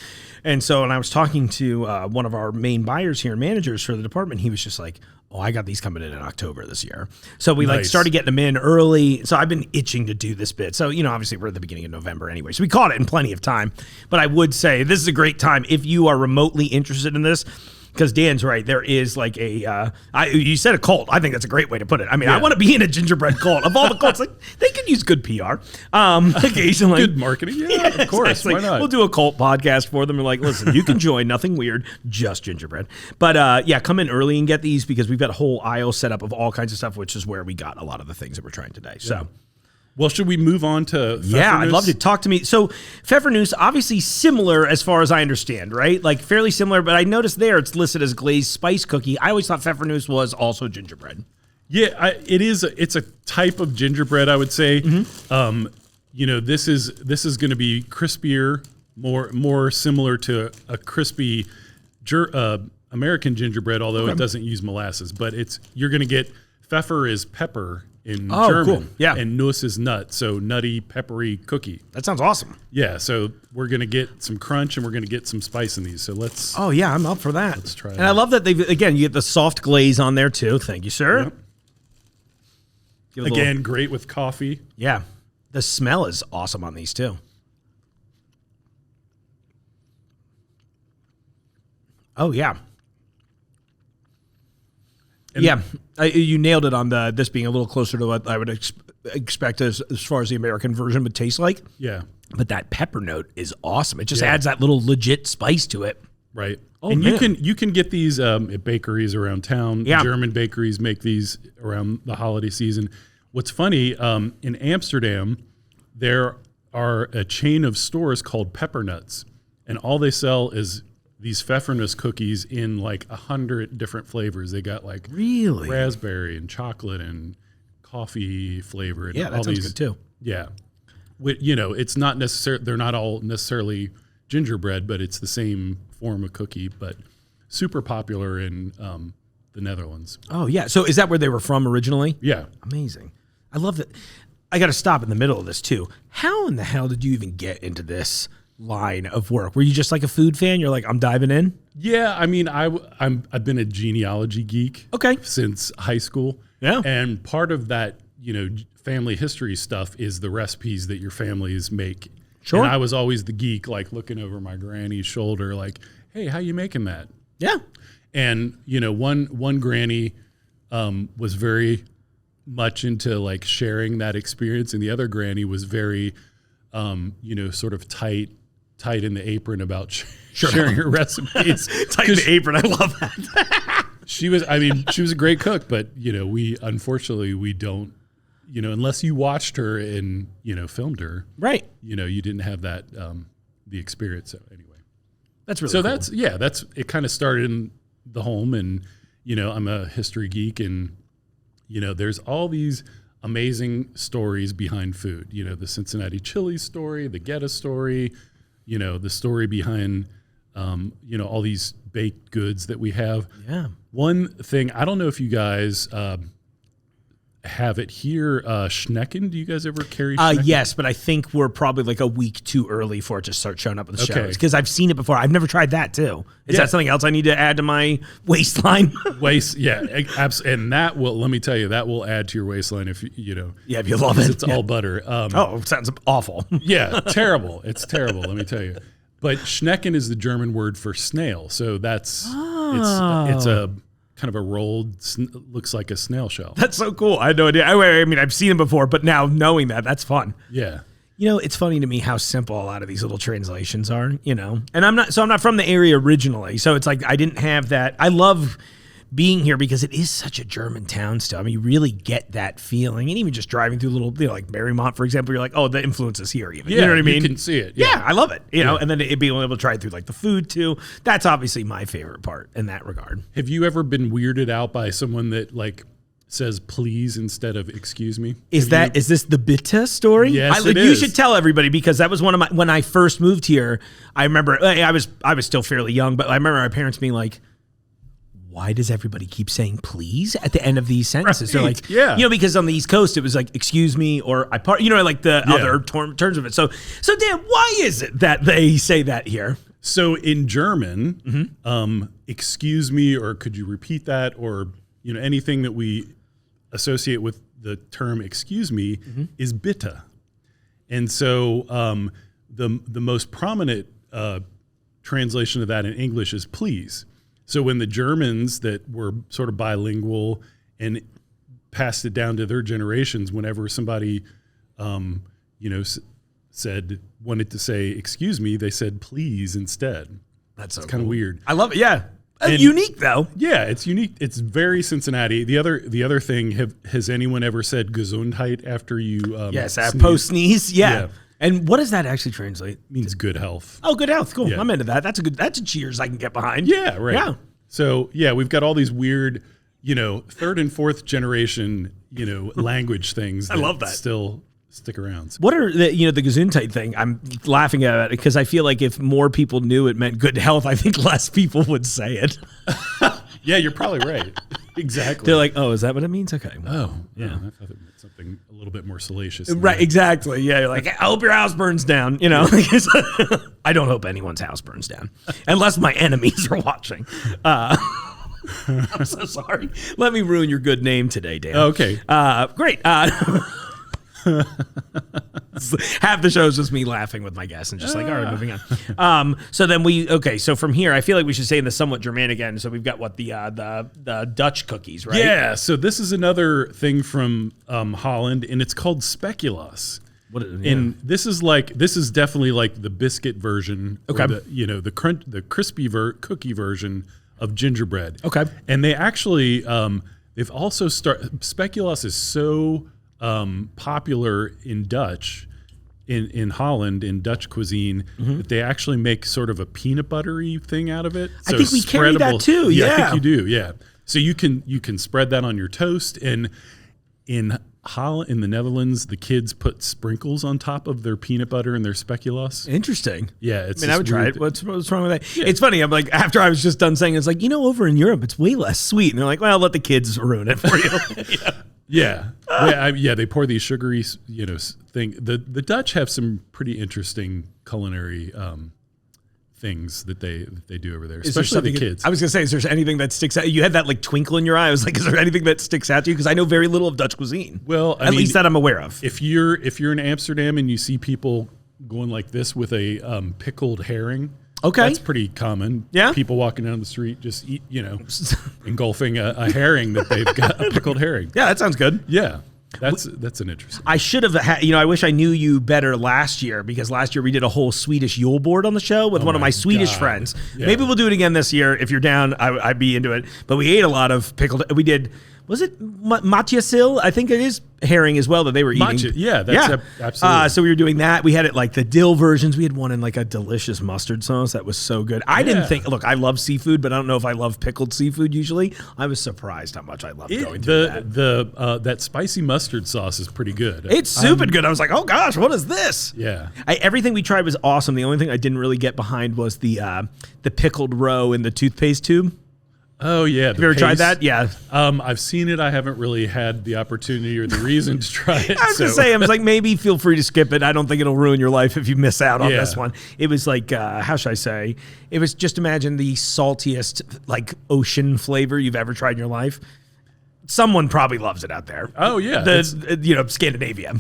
And so, and I was talking to one of our main buyers here, managers for the department. He was just like, oh, I got these coming in October this year. So we started getting them in early. So I've been itching to do this bit. So, obviously we're at the beginning of November anyway. So we caught it in plenty of time. But I would say this is a great time if you are remotely interested in this. Because Dan's right, there is like you said a cult. I think that's a great way to put it. I mean, I want to be in a gingerbread cult. Of all the cults, like they could use good PR occasionally. Good marketing, yeah, of course. Exactly. Why not? We'll do a cult podcast for them. We're like, listen, you can join, nothing weird, just gingerbread. But come in early and get these because we've got a whole aisle set up of all kinds of stuff, which is where we got a lot of the things that we're trying today. So. Well, should we move on to Pfeffernuss? Yeah, I'd love to. Talk to me. So Pfeffernuss, obviously similar as far as I understand, right? Like fairly similar, but I noticed there it's listed as glazed spice cookie. I always thought Pfeffernuss was also gingerbread. Yeah, it is. It's a type of gingerbread, I would say. Mm-hmm. This is going to be crispier, more similar to a crispy American gingerbread, although it doesn't use molasses. But you're going to get Pfeffer is pepper in German, cool. Yeah. and Nuss is nut, so nutty, peppery cookie. That sounds awesome. Yeah, so we're going to get some crunch and we're going to get some spice in these. So let's. Oh yeah, I'm up for that. Let's try. And I love that you get the soft glaze on there too. Thank you, sir. Yep. Again, great with coffee. Yeah, the smell is awesome on these too. Oh yeah. And you nailed it on this being a little closer to what I would expect as far as the American version would taste like. Yeah. But that pepper note is awesome. It just adds that little legit spice to it. Right. Oh, and man. you can get these at bakeries around town. Yeah. German bakeries make these around the holiday season. What's funny, in Amsterdam, there are a chain of stores called Peppernuts, and all they sell is these Pfeffernuss cookies in like 100 different flavors. They got like raspberry and chocolate and coffee flavor. And Yeah, that sounds good too. Yeah. It's not necessarily, they're not all necessarily gingerbread, but it's the same form of cookie, but super popular in the Netherlands. Oh, yeah. So is that where they were from originally? Yeah. Amazing. I love that. I got to stop in the middle of this too. How in the hell did you even get into this line of work? Were you just like a food fan? You're like, I'm diving in? Yeah, I mean, I've been a genealogy geek since high school. Yeah. And part of that, family history stuff is the recipes that your families make. Sure. And I was always the geek, like looking over my granny's shoulder, like, hey, how you making that? Yeah. And, one granny was very much into like sharing that experience, and the other granny was very, sort of tight in the apron about sharing her recipes. Tight in the apron. I love that. She was a great cook, but we don't, unless you watched her and, filmed her. Right. You didn't have that, the experience. So anyway, that's really cool. That's it kind of started in the home, and, I'm a history geek, and, there's all these amazing stories behind food, the Cincinnati chili story, the Geta story, the story behind, all these baked goods that we have. Yeah. One thing, I don't know if you guys have it here. Schnecken, do you guys ever carry Schnecken? Yes, but I think we're probably like a week too early for it to start showing up at the Okay. shows because I've seen it before. I've never tried that too. Is that something else I need to add to my waistline? Yeah, and that will, let me tell you, that will add to your waistline if you know. Yeah, if you love it. It's all butter. It sounds awful. Yeah, terrible. It's terrible, let me tell you. But Schnecken is the German word for snail. So that's, it's a kind of a rolled, looks like a snail shell. That's so cool. I had no idea. I mean, I've seen them before, but now knowing that's fun. Yeah. You know, it's funny to me how simple a lot of these little translations are, you know. And I'm not from the area originally, so it's like I didn't have that. I love being here because it is such a German town still. I mean, you really get that feeling. And even just driving through little, like Marymount, for example, you're like, oh, the influence is here even. Yeah, you know what I mean? You can see it. Yeah, I love it. You know, and then being able to try through like the food too. That's obviously my favorite part in that regard. Have you ever been weirded out by someone that like says please instead of excuse me? Is this the Bitte story? Yes, it it You is. should tell everybody because that was one of my, when I first moved here, I remember, I was still fairly young, but I remember my parents being like, why does everybody keep saying please at the end of these sentences? They're like, yeah. You know, because on the East Coast, it was like, excuse me, or you know, like the other terms of it. So Dan, why is it that they say that here? So in German, excuse me, or could you repeat that? Or, you know, anything that we associate with the term excuse me is bitte. And so the most prominent translation of that in English is please. So when the Germans that were sort of bilingual and passed it down to their generations, whenever somebody, wanted to say, excuse me, they said please instead. That's so kind of weird. I love it. Yeah. And unique though. Yeah, it's unique. It's very Cincinnati. The other thing, has anyone ever said Gesundheit after you Yes, sneeze? post sneeze. Yeah. And what does that actually translate? It means good health. Oh, good health. Cool. Yeah. I'm into that. That's a cheers I can get behind. Yeah, right. Yeah. So yeah, we've got all these weird, third and fourth generation, language things. I love that. Still stick around. What are the Gesundheit thing? I'm laughing at it because I feel like if more people knew it meant good health, I think less people would say it. Yeah, you're probably right. Exactly. They're like, oh, is that what it means? Okay. Oh, yeah. I thought it meant something a little bit more salacious. than Right, that. exactly. Yeah, you're like, I hope your house burns down. I don't hope anyone's house burns down, unless my enemies are watching. I'm so sorry. Let me ruin your good name today, Dan. Okay. Great. Half the show is just me laughing with my guests and just like, all right, moving on. So then so from here, I feel like we should say in the somewhat Germanic end. So we've got the Dutch cookies, right? Yeah. So this is another thing from Holland, and it's called speculoos. And this is definitely like the biscuit version. Okay. Or the crispy cookie version of gingerbread. Okay. And they actually they've also speculoos is so popular in Dutch, in Holland, in Dutch cuisine, that they actually make sort of a peanut buttery thing out of it. I think we carry that too. Yeah, I think you do. Yeah. So you can spread that on your toast, and in Holland, in the Netherlands, the kids put sprinkles on top of their peanut butter and their speculoos. Interesting. Yeah, I would try it. What's wrong with that? Yeah. It's funny. I'm like, after I was just done saying, it's like, over in Europe, it's way less sweet, and they're like, well, let the kids ruin it for you. Yeah. They pour these sugary, thing. The Dutch have some pretty interesting culinary things that they do over there, especially the kids. I was gonna say, is there anything that sticks out? You had that like twinkle in your eye. I was like, is there anything that sticks out to you? Because I know very little of Dutch cuisine. Well, at least that I'm aware of. If you're in Amsterdam and you see people going like this with a pickled herring. Okay. That's pretty common. Yeah. People walking down the street just eat, engulfing a herring that they've got, a pickled herring. Yeah, that sounds good. Yeah. That's an interesting. I should have had, I wish I knew you better last year, because last year we did a whole Swedish Yule board on the show with one of my Swedish friends. Yeah. Maybe we'll do it again this year. If you're down, I'd be into it. But we ate a lot of pickled, we did, was it matjessill? I think it is herring as well that they were eating. Yeah, that's absolutely. So we were doing that. We had it like the dill versions. We had one in like a delicious mustard sauce that was so good. I didn't think, look, I love seafood, but I don't know if I love pickled seafood usually. I was surprised how much I loved going through that. That spicy mustard sauce is pretty good. It's super good. I was like, oh gosh, what is this? Yeah. Everything we tried was awesome. The only thing I didn't really get behind was the pickled roe in the toothpaste tube. Oh yeah, Have you ever tried that? Yeah. I've seen it. I haven't really had the opportunity or the reason to try it. I was gonna say, I was like, maybe feel free to skip it. I don't think it'll ruin your life if you miss out on Yeah. this one. It was like, how should I say? It was just imagine the saltiest like ocean flavor you've ever tried in your life. Someone probably loves it out there. Oh yeah, Scandinavia.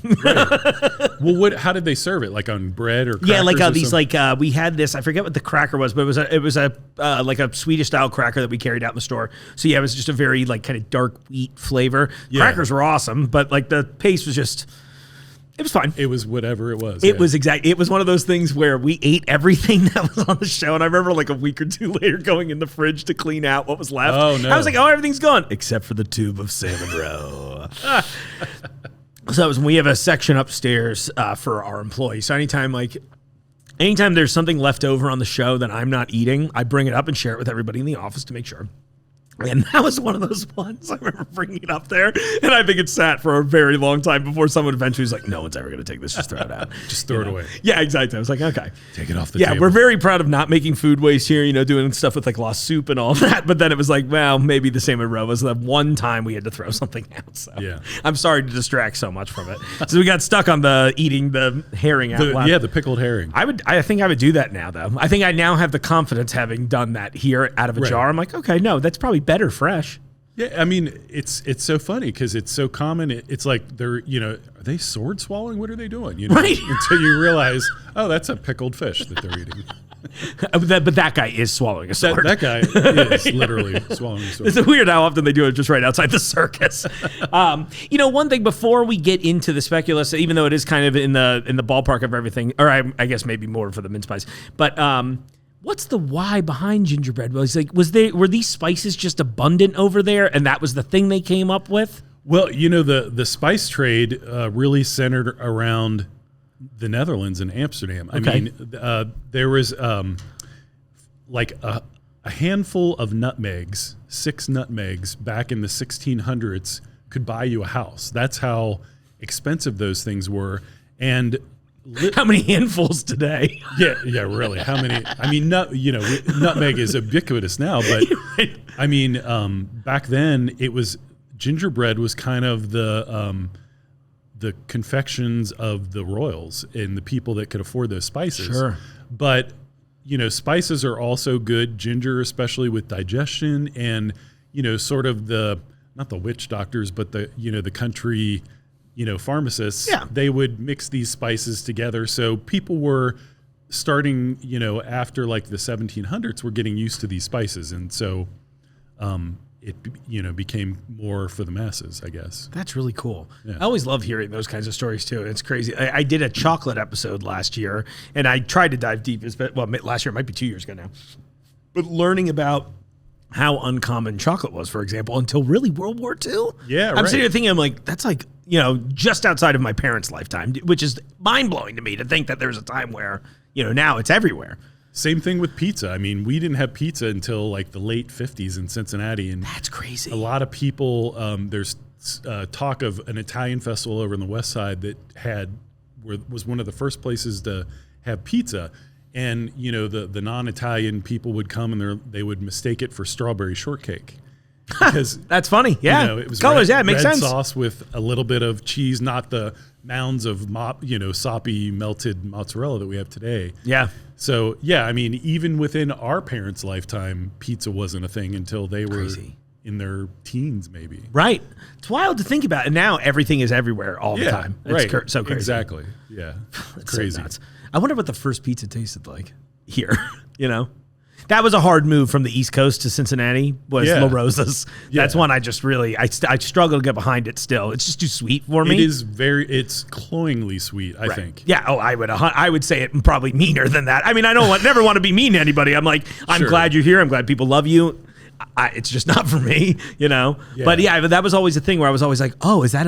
well, how did they serve it? Like on bread or crackers Yeah, like or these something? like we had this. I forget what the cracker was, but it was a like a Swedish style cracker that we carried out in the store. So yeah, it was just a very like kind of dark wheat flavor. Yeah. Crackers were awesome, but like the paste was just. It was fine. It was whatever it was. It was exactly. It was one of those things where we ate everything that was on the show, and I remember like a week or two later going in the fridge to clean out what was left. Oh no! I was like, oh, everything's gone except for the tube of salmon roe. So that was when we have a section upstairs for our employees. So anytime there's something left over on the show that I'm not eating, I bring it up and share it with everybody in the office to make sure. And that was one of those ones. I remember bringing it up there, and I think it sat for a very long time before someone eventually was like, no one's ever going to take this, just throw it out. Just throw it away. Yeah, exactly. I was like, okay. Take it off the Yeah, table. we're very proud of not making food waste here, doing stuff with like lost soup and all that. But then it was like, well, maybe the salmon roe was the one time we had to throw something out. So Yeah. I'm sorry to distract so much from it. So we got stuck on the eating the herring out loud. Yeah, the pickled herring. I think I would do that now, though. I think I now have the confidence having done that here out of a Right. jar. I'm like, okay, no, that's probably better fresh. Yeah, I mean, it's so funny because it's so common. It's like they're, are they sword swallowing? What are they doing? Right. Until you realize, oh, that's a pickled fish that they're eating. But that guy is swallowing a sword. That guy is literally swallowing a sword. It's weird how often they do it just right outside the circus. One thing before we get into the speculous, even though it is kind of in the ballpark of everything, or I guess maybe more for the mince pies, but what's the why behind gingerbread? Were these spices just abundant over there, and that was the thing they came up with? Well, the spice trade really centered around the Netherlands and Amsterdam. Okay. I mean, there was like a handful of nutmegs, 6 nutmegs back in the 1600s could buy you a house. That's how expensive those things were. And How many handfuls today? yeah, really. How many? I mean, nutmeg is ubiquitous now, but I mean, back then gingerbread was kind of the confections of the royals and the people that could afford those spices. Sure. But spices are also good. Ginger, especially with digestion, and sort of not the witch doctors, but the country. Pharmacists, Yeah. they would mix these spices together. So people were starting, after like the 1700s, were getting used to these spices. And so it, became more for the masses, I guess. That's really cool. Yeah. I always love hearing those kinds of stories too. It's crazy. I did a chocolate episode last year, and I tried to dive deep. Last year, it might be 2 years ago now. But learning about how uncommon chocolate was, for example, until really World War II. Yeah, I'm right. sitting here thinking, I'm like, that's like, just outside of my parents' lifetime, which is mind-blowing to me to think that there's a time where, now it's everywhere. Same thing with pizza. I mean, we didn't have pizza until like the late 50s in Cincinnati. And That's crazy. a lot of people, there's talk of an Italian festival over on the west side that was one of the first places to have pizza. And, the non-Italian people would come and they would mistake it for strawberry shortcake. Because That's funny. Yeah. it was Colors. red, It makes red sense. sauce with a little bit of cheese, not the mounds of soppy melted mozzarella that we have today. Yeah. So yeah, I mean, even within our parents' lifetime, pizza wasn't a thing until they were Crazy. in their teens, maybe. Right. It's wild to think about. And now everything is everywhere all the Yeah, time. It's right. so crazy. Exactly. Yeah. It's so Crazy. nuts. I wonder what the first pizza tasted like here, That was a hard move from the East Coast to Cincinnati was Yeah. La Rosa's. That's Yeah. one I just really, I struggle to get behind it still. It's just too sweet for me. It's cloyingly sweet, I think. Yeah. Oh, I would say it probably meaner than that. I mean, I never want to be mean to anybody. I'm like, I'm Sure. glad you're here. I'm glad people love you. It's just not for me, Yeah. But yeah, that was always a thing where I was always like, oh, is that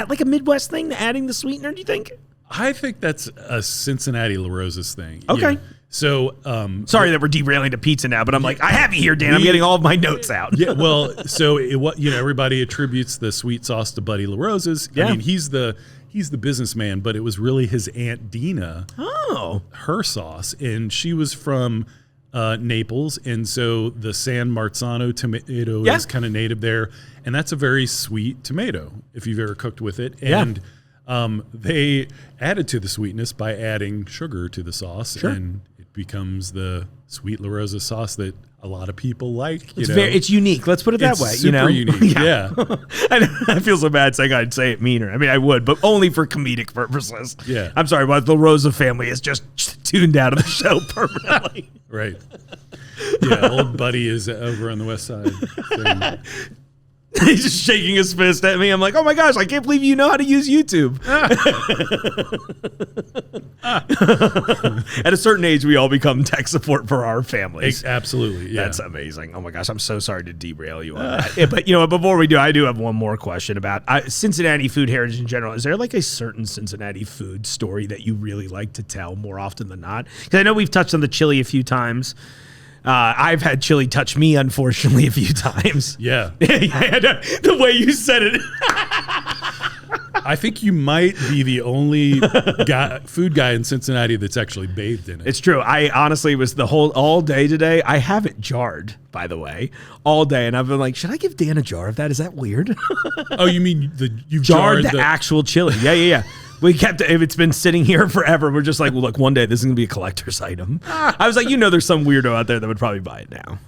like a Midwest thing, adding the sweetener, do you think? I think that's a Cincinnati La Rosa's thing. Okay. Yeah. So, Sorry that we're derailing to pizza now, but I'm like, I have you here, Dan. I'm getting all of my notes out. yeah, well, so everybody attributes the sweet sauce to Buddy La Rosa's. Yeah. I mean, he's the businessman, but it was really his Aunt Dina, Oh. her sauce, and she was from Naples, and so the San Marzano tomato is kind of native there, and that's a very sweet tomato if you've ever cooked with it. And they added to the sweetness by adding sugar to the sauce, and it becomes the sweet La Rosa sauce that a lot of people like. It's unique. Let's put it that way. Super unique. Yeah. I feel so bad saying I'd say it meaner. I mean, I would, but only for comedic purposes. Yeah. I'm sorry, but the Rosa family is just tuned out of the show permanently. Right. Yeah, old buddy is over on the west side. He's just shaking his fist at me. I'm like, oh my gosh, I can't believe you know how to use YouTube. At a certain age, we all become tech support for our families. Absolutely. Yeah. That's amazing. Oh my gosh, I'm so sorry to derail you on that. Yeah, but before we do, I do have one more question about Cincinnati food heritage in general. Is there like a certain Cincinnati food story that you really like to tell more often than not? Because I know we've touched on the chili a few times. I've had chili touch me, unfortunately, a few times. Yeah. The way you said it. I think you might be the only food guy in Cincinnati that's actually bathed in it. It's true. I honestly was all day today. I have it jarred, by the way, all day. And I've been like, should I give Dan a jar of that? Is that weird? Oh, you mean you've jarred the actual chili. Yeah. We kept it. It's been sitting here forever. We're just like, well, look, one day this is going to be a collector's item. I was like, there's some weirdo out there that would probably buy it now.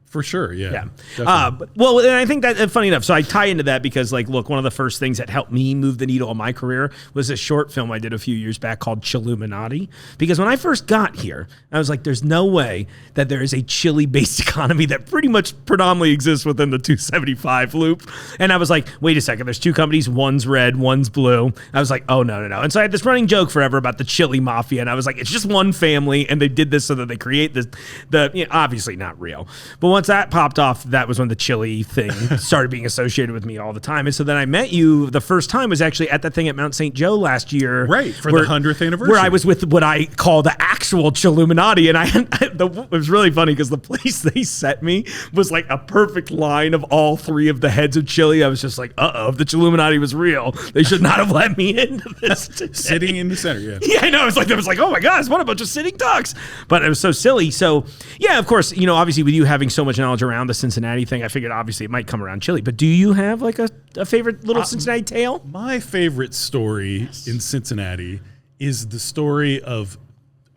For sure, yeah. And I think that funny enough. So I tie into that because, look, one of the first things that helped me move the needle on my career was a short film I did a few years back called Chilluminati. Because when I first got here, I was like, there's no way that there is a chili-based economy that pretty much predominantly exists within the 275 loop. And I was like, wait a second, there's two companies, one's red, one's blue. I was like, oh, no. And so I had this running joke forever about the chili mafia, and I was like, it's just one family, and they did this so that they create obviously not real. But once that popped off, that was when the chili thing started being associated with me all the time. And so then I met you. The first time was actually at that thing at Mount St. Joe last year. Right, for the 100th anniversary. Where I was with what I call the actual Chilluminati. And it was really funny because the place they set me was like a perfect line of all three of the heads of chili. I was just like, if the Chilluminati was real, they should not have let me into this today. Sitting in the center, yeah. Yeah, I know. It was like, oh my gosh, what a bunch of sitting ducks. But it was so silly. So, yeah, of course, obviously with you having so much knowledge around the Cincinnati thing, I figured obviously it might come around chili. But do you have like a favorite little Cincinnati tale? My favorite story in Cincinnati is the story of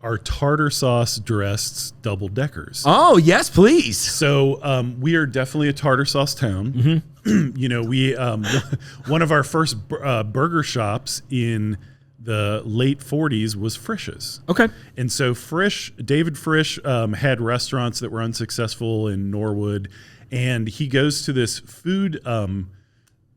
our tartar sauce dressed double deckers. Oh, yes, please. So we are definitely a tartar sauce town. Mm-hmm. We one of our first burger shops in the late 40s was Frisch's. Okay. And so David Frisch had restaurants that were unsuccessful in Norwood, and he goes to this food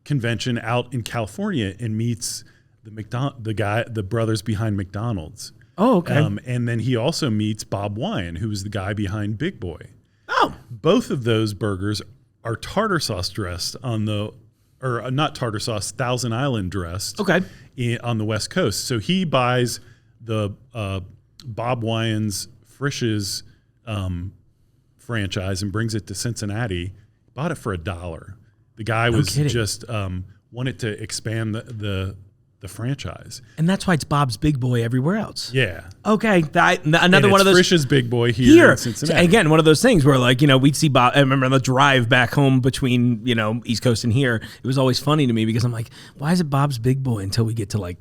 convention out in California and meets the brothers behind McDonald's. Oh, okay. And then he also meets Bob Wine, who was the guy behind Big Boy. Oh. Both of those burgers are tartar sauce dressed not tartar sauce, Thousand Island dressed. Okay. On the West Coast. So he buys the Bob Wine's Frisch's franchise and brings it to Cincinnati. Bought it for $1. The guy was just wanted to expand the franchise. And that's why it's Bob's Big Boy everywhere else. Yeah. Okay. Another one of those. Frisch's Big Boy here in Cincinnati. So again, one of those things where we'd see Bob. I remember on the drive back home between, East Coast and here, it was always funny to me because I'm like, why is it Bob's Big Boy until we get to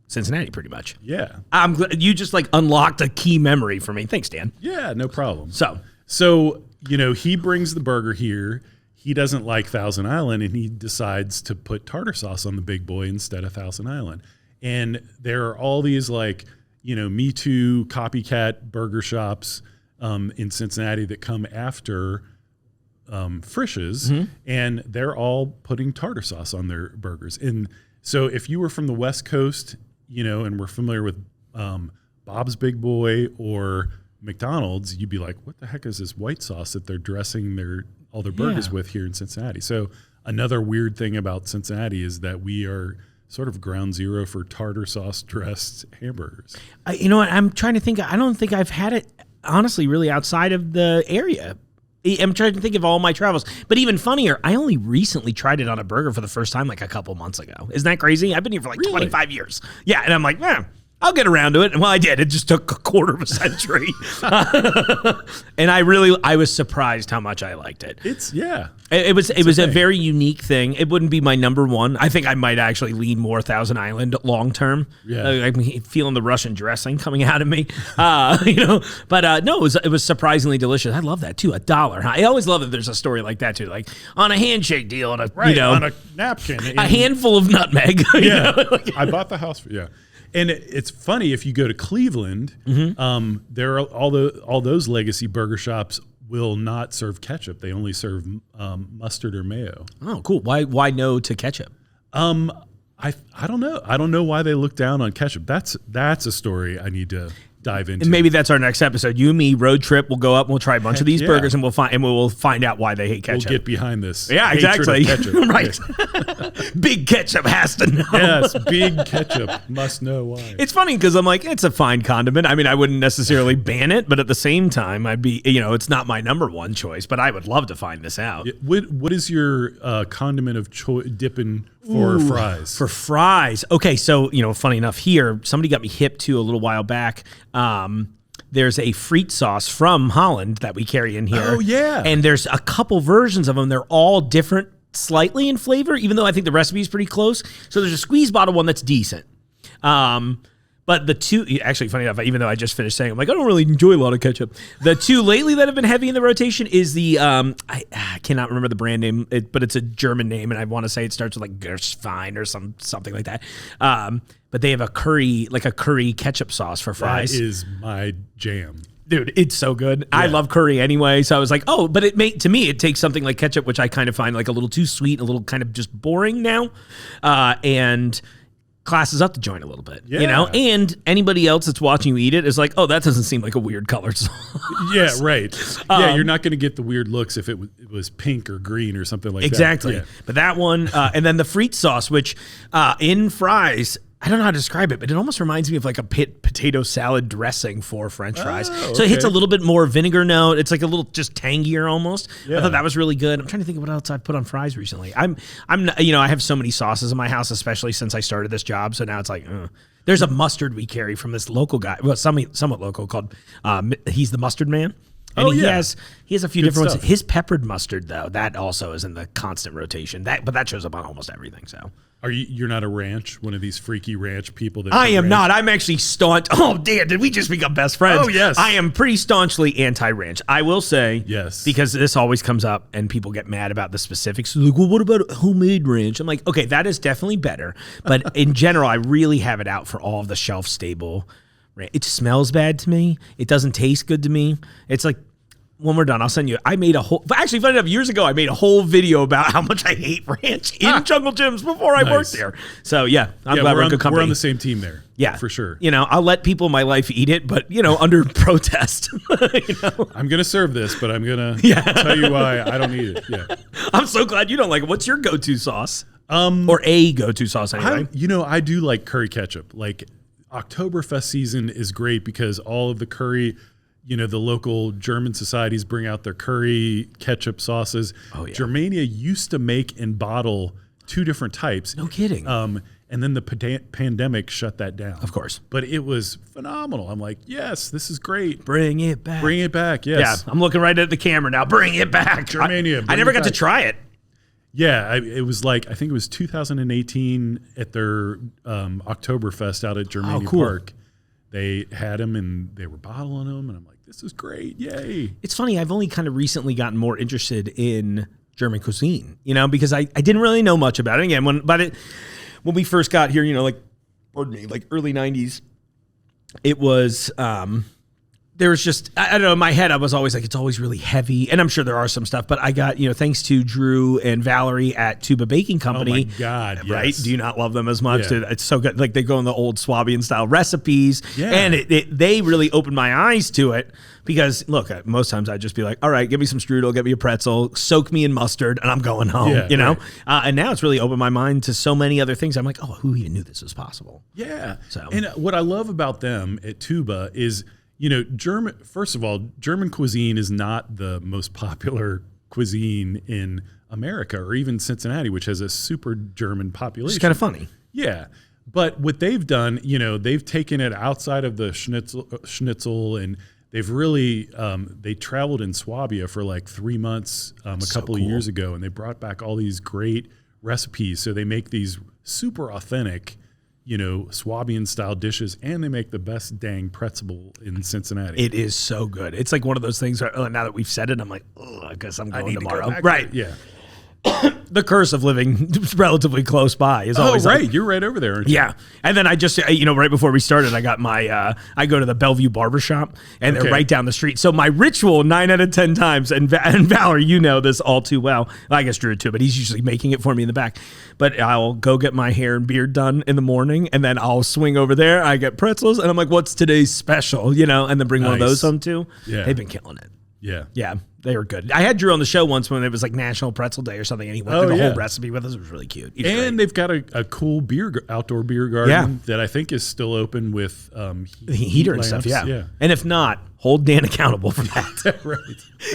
Cincinnati pretty much? Yeah. I'm glad you just unlocked a key memory for me. Thanks, Dan. Yeah, no problem. So, he brings the burger here. He doesn't like Thousand Island, and he decides to put tartar sauce on the Big Boy instead of Thousand Island. And there are all these Me Too copycat burger shops in Cincinnati that come after Frisch's, and they're all putting tartar sauce on their burgers. And so if you were from the West Coast, and were familiar with Bob's Big Boy or McDonald's, you'd be like, what the heck is this white sauce that they're dressing all their burgers with here in Cincinnati? So another weird thing about Cincinnati is that we are sort of ground zero for tartar sauce dressed hamburgers. You know what? I'm trying to think. I don't think I've had it, honestly, really outside of the area. I'm trying to think of all my travels. But even funnier, I only recently tried it on a burger for the first time a couple months ago. Isn't that crazy? I've been here for 25 years. Yeah, and I'm like, I'll get around to it. Well, I did. It just took a quarter of a century. And I was surprised how much I liked it. It was a very unique thing. It wouldn't be my number one. I think I might actually lean more Thousand Island long term. Yeah. I'm feeling the Russian dressing coming out of me. But no, it was surprisingly delicious. I love that too. $1. I always love that there's a story like that too. Like on a handshake deal and on a napkin. A handful of nutmeg. I bought the house for And it's funny if you go to Cleveland, there are all those legacy burger shops will not serve ketchup. They only serve mustard or mayo. Oh, cool. Why no to ketchup? I don't know. I don't know why they look down on ketchup. That's a story I need to dive into. And maybe that's our next episode. You and me, road trip. We'll go up and we'll try a bunch of these burgers and we'll find out why they hate ketchup. We'll get behind this. Yeah, exactly. Ketchup. Right. Big ketchup has to know. Yes, big ketchup must know why. It's funny because I'm like, it's a fine condiment. I mean, I wouldn't necessarily ban it, but at the same time, I'd be, it's not my number one choice, but I would love to find this out. What is your condiment of dipping for fries? For fries. Okay, so, funny enough here, somebody got me hip to a little while back. There's a friet sauce from Holland that we carry in here. Oh, yeah. And there's a couple versions of them. They're all different slightly in flavor, even though I think the recipe is pretty close. So there's a squeeze bottle one that's decent. But the two, actually, funny enough, even though I just finished saying, I'm like, I don't really enjoy a lot of ketchup. The two lately that have been heavy in the rotation is the, I cannot remember the brand name, but it's a German name, and I want to say it starts with like Gerstwein or something like that. But they have a curry ketchup sauce for fries. That is my jam. Dude, it's so good. Yeah. I love curry anyway, so I was like, but to me, it takes something like ketchup, which I kind of find like a little too sweet, a little kind of just boring now, and classes up the joint a little bit, and anybody else that's watching you eat it is like, oh, that doesn't seem like a weird colored sauce. Yeah, right. You're not going to get the weird looks if it was pink or green or something like that. Exactly. But that one, and then the friet sauce, which in fries, I don't know how to describe it, but it almost reminds me of like a potato salad dressing for French fries. Okay. So it hits a little bit more vinegar note. It's like a little just tangier almost. Yeah. I thought that was really good. I'm trying to think of what else I've put on fries recently. I have so many sauces in my house, especially since I started this job. So now it's like, there's a mustard we carry from this local guy, well, somewhat local, called he's the Mustard Man. And he has a few different ones. His peppered mustard, though, that also is in the constant rotation. But that shows up on almost everything. So you're not a ranch, one of these freaky ranch people? That I am ranch? not. I'm actually staunch. Oh, damn! Did we just become best friends? Oh, yes. I am pretty staunchly anti-ranch. I will say, yes, because this always comes up and people get mad about the specifics. Like, well, what about homemade ranch? I'm like, okay, that is definitely better. But in general, I really have it out for all of the shelf-stable. It smells bad to me. It doesn't taste good to me. It's like, when we're done, I'll send you. Actually, funny enough, years ago, I made a whole video about how much I hate ranch in Jungle Gyms before I worked there. So, I'm glad we're in good company. We're on the same team there. Yeah. For sure. I'll let people in my life eat it, but, under protest. I'm going to serve this, but I'm going to tell you why I don't eat it. Yeah. I'm so glad you don't like it. What's your go-to sauce? Or a go-to sauce, anyway? I do like curry ketchup. Like, Oktoberfest season is great because all of the curry... the local German societies bring out their curry ketchup sauces. Oh, yeah. Germania used to make and bottle 2 different types. No kidding. And then the pandemic shut that down. Of course. But it was phenomenal. I'm like, yes, this is great. Bring it back. Bring it back, yes. Yeah, I'm looking right at the camera now. Bring it back. Germania. I never got to try it. Yeah, it was like, I think it was 2018 at their Oktoberfest out at Germania Park. They had them and they were bottling them, and I'm like, this is great. Yay. It's funny. I've only kind of recently gotten more interested in German cuisine, because I didn't really know much about it. Again, when we first got here, like early 90s, it was, there was just, I don't know, in my head, I was always like, it's always really heavy. And I'm sure there are some stuff, but I got, thanks to Drew and Valerie at Tuba Baking Company. Oh my God, right? yes. Do you not love them as much? Yeah. It's so good. Like they go in the old Swabian style recipes. Yeah. And they really opened my eyes to it because, look, most times I'd just be like, all right, give me some strudel, get me a pretzel, soak me in mustard, and I'm going home, Right. And now it's really opened my mind to so many other things. I'm like, oh, who even knew this was possible? Yeah. So. And what I love about them at Tuba is, first of all, German cuisine is not the most popular cuisine in America or even Cincinnati, which has a super German population. It's kind of funny. Yeah. But what they've done, they've taken it outside of the schnitzel and they've really, they traveled in Swabia for like 3 months a couple of years ago, and they brought back all these great recipes. So they make these super authentic, Swabian style dishes, and they make the best dang pretzel in Cincinnati. It is so good. It's like one of those things where, now that we've said it, I'm like, I guess I'm going tomorrow. Right. Yeah. The curse of living relatively close by is always right. like, You're right over there, aren't you? yeah. And then I just, right before we started, I got my, I go to the Bellevue Barbershop, and they're right down the street. So my ritual 9 out of 10 times, and Valerie, you know this all too well. I guess Drew too, but he's usually making it for me in the back. But I'll go get my hair and beard done in the morning, and then I'll swing over there. I get pretzels, and I'm like, what's today's special? And then bring one of those home too. Yeah. They've been killing it. Yeah. Yeah, they were good. I had Drew on the show once when it was like National Pretzel Day or something, and he went through the whole recipe with us. It was really cute. And they've got a cool outdoor beer garden that I think is still open with heater and stuff. Yeah. And if not, hold Dan accountable for that. Right.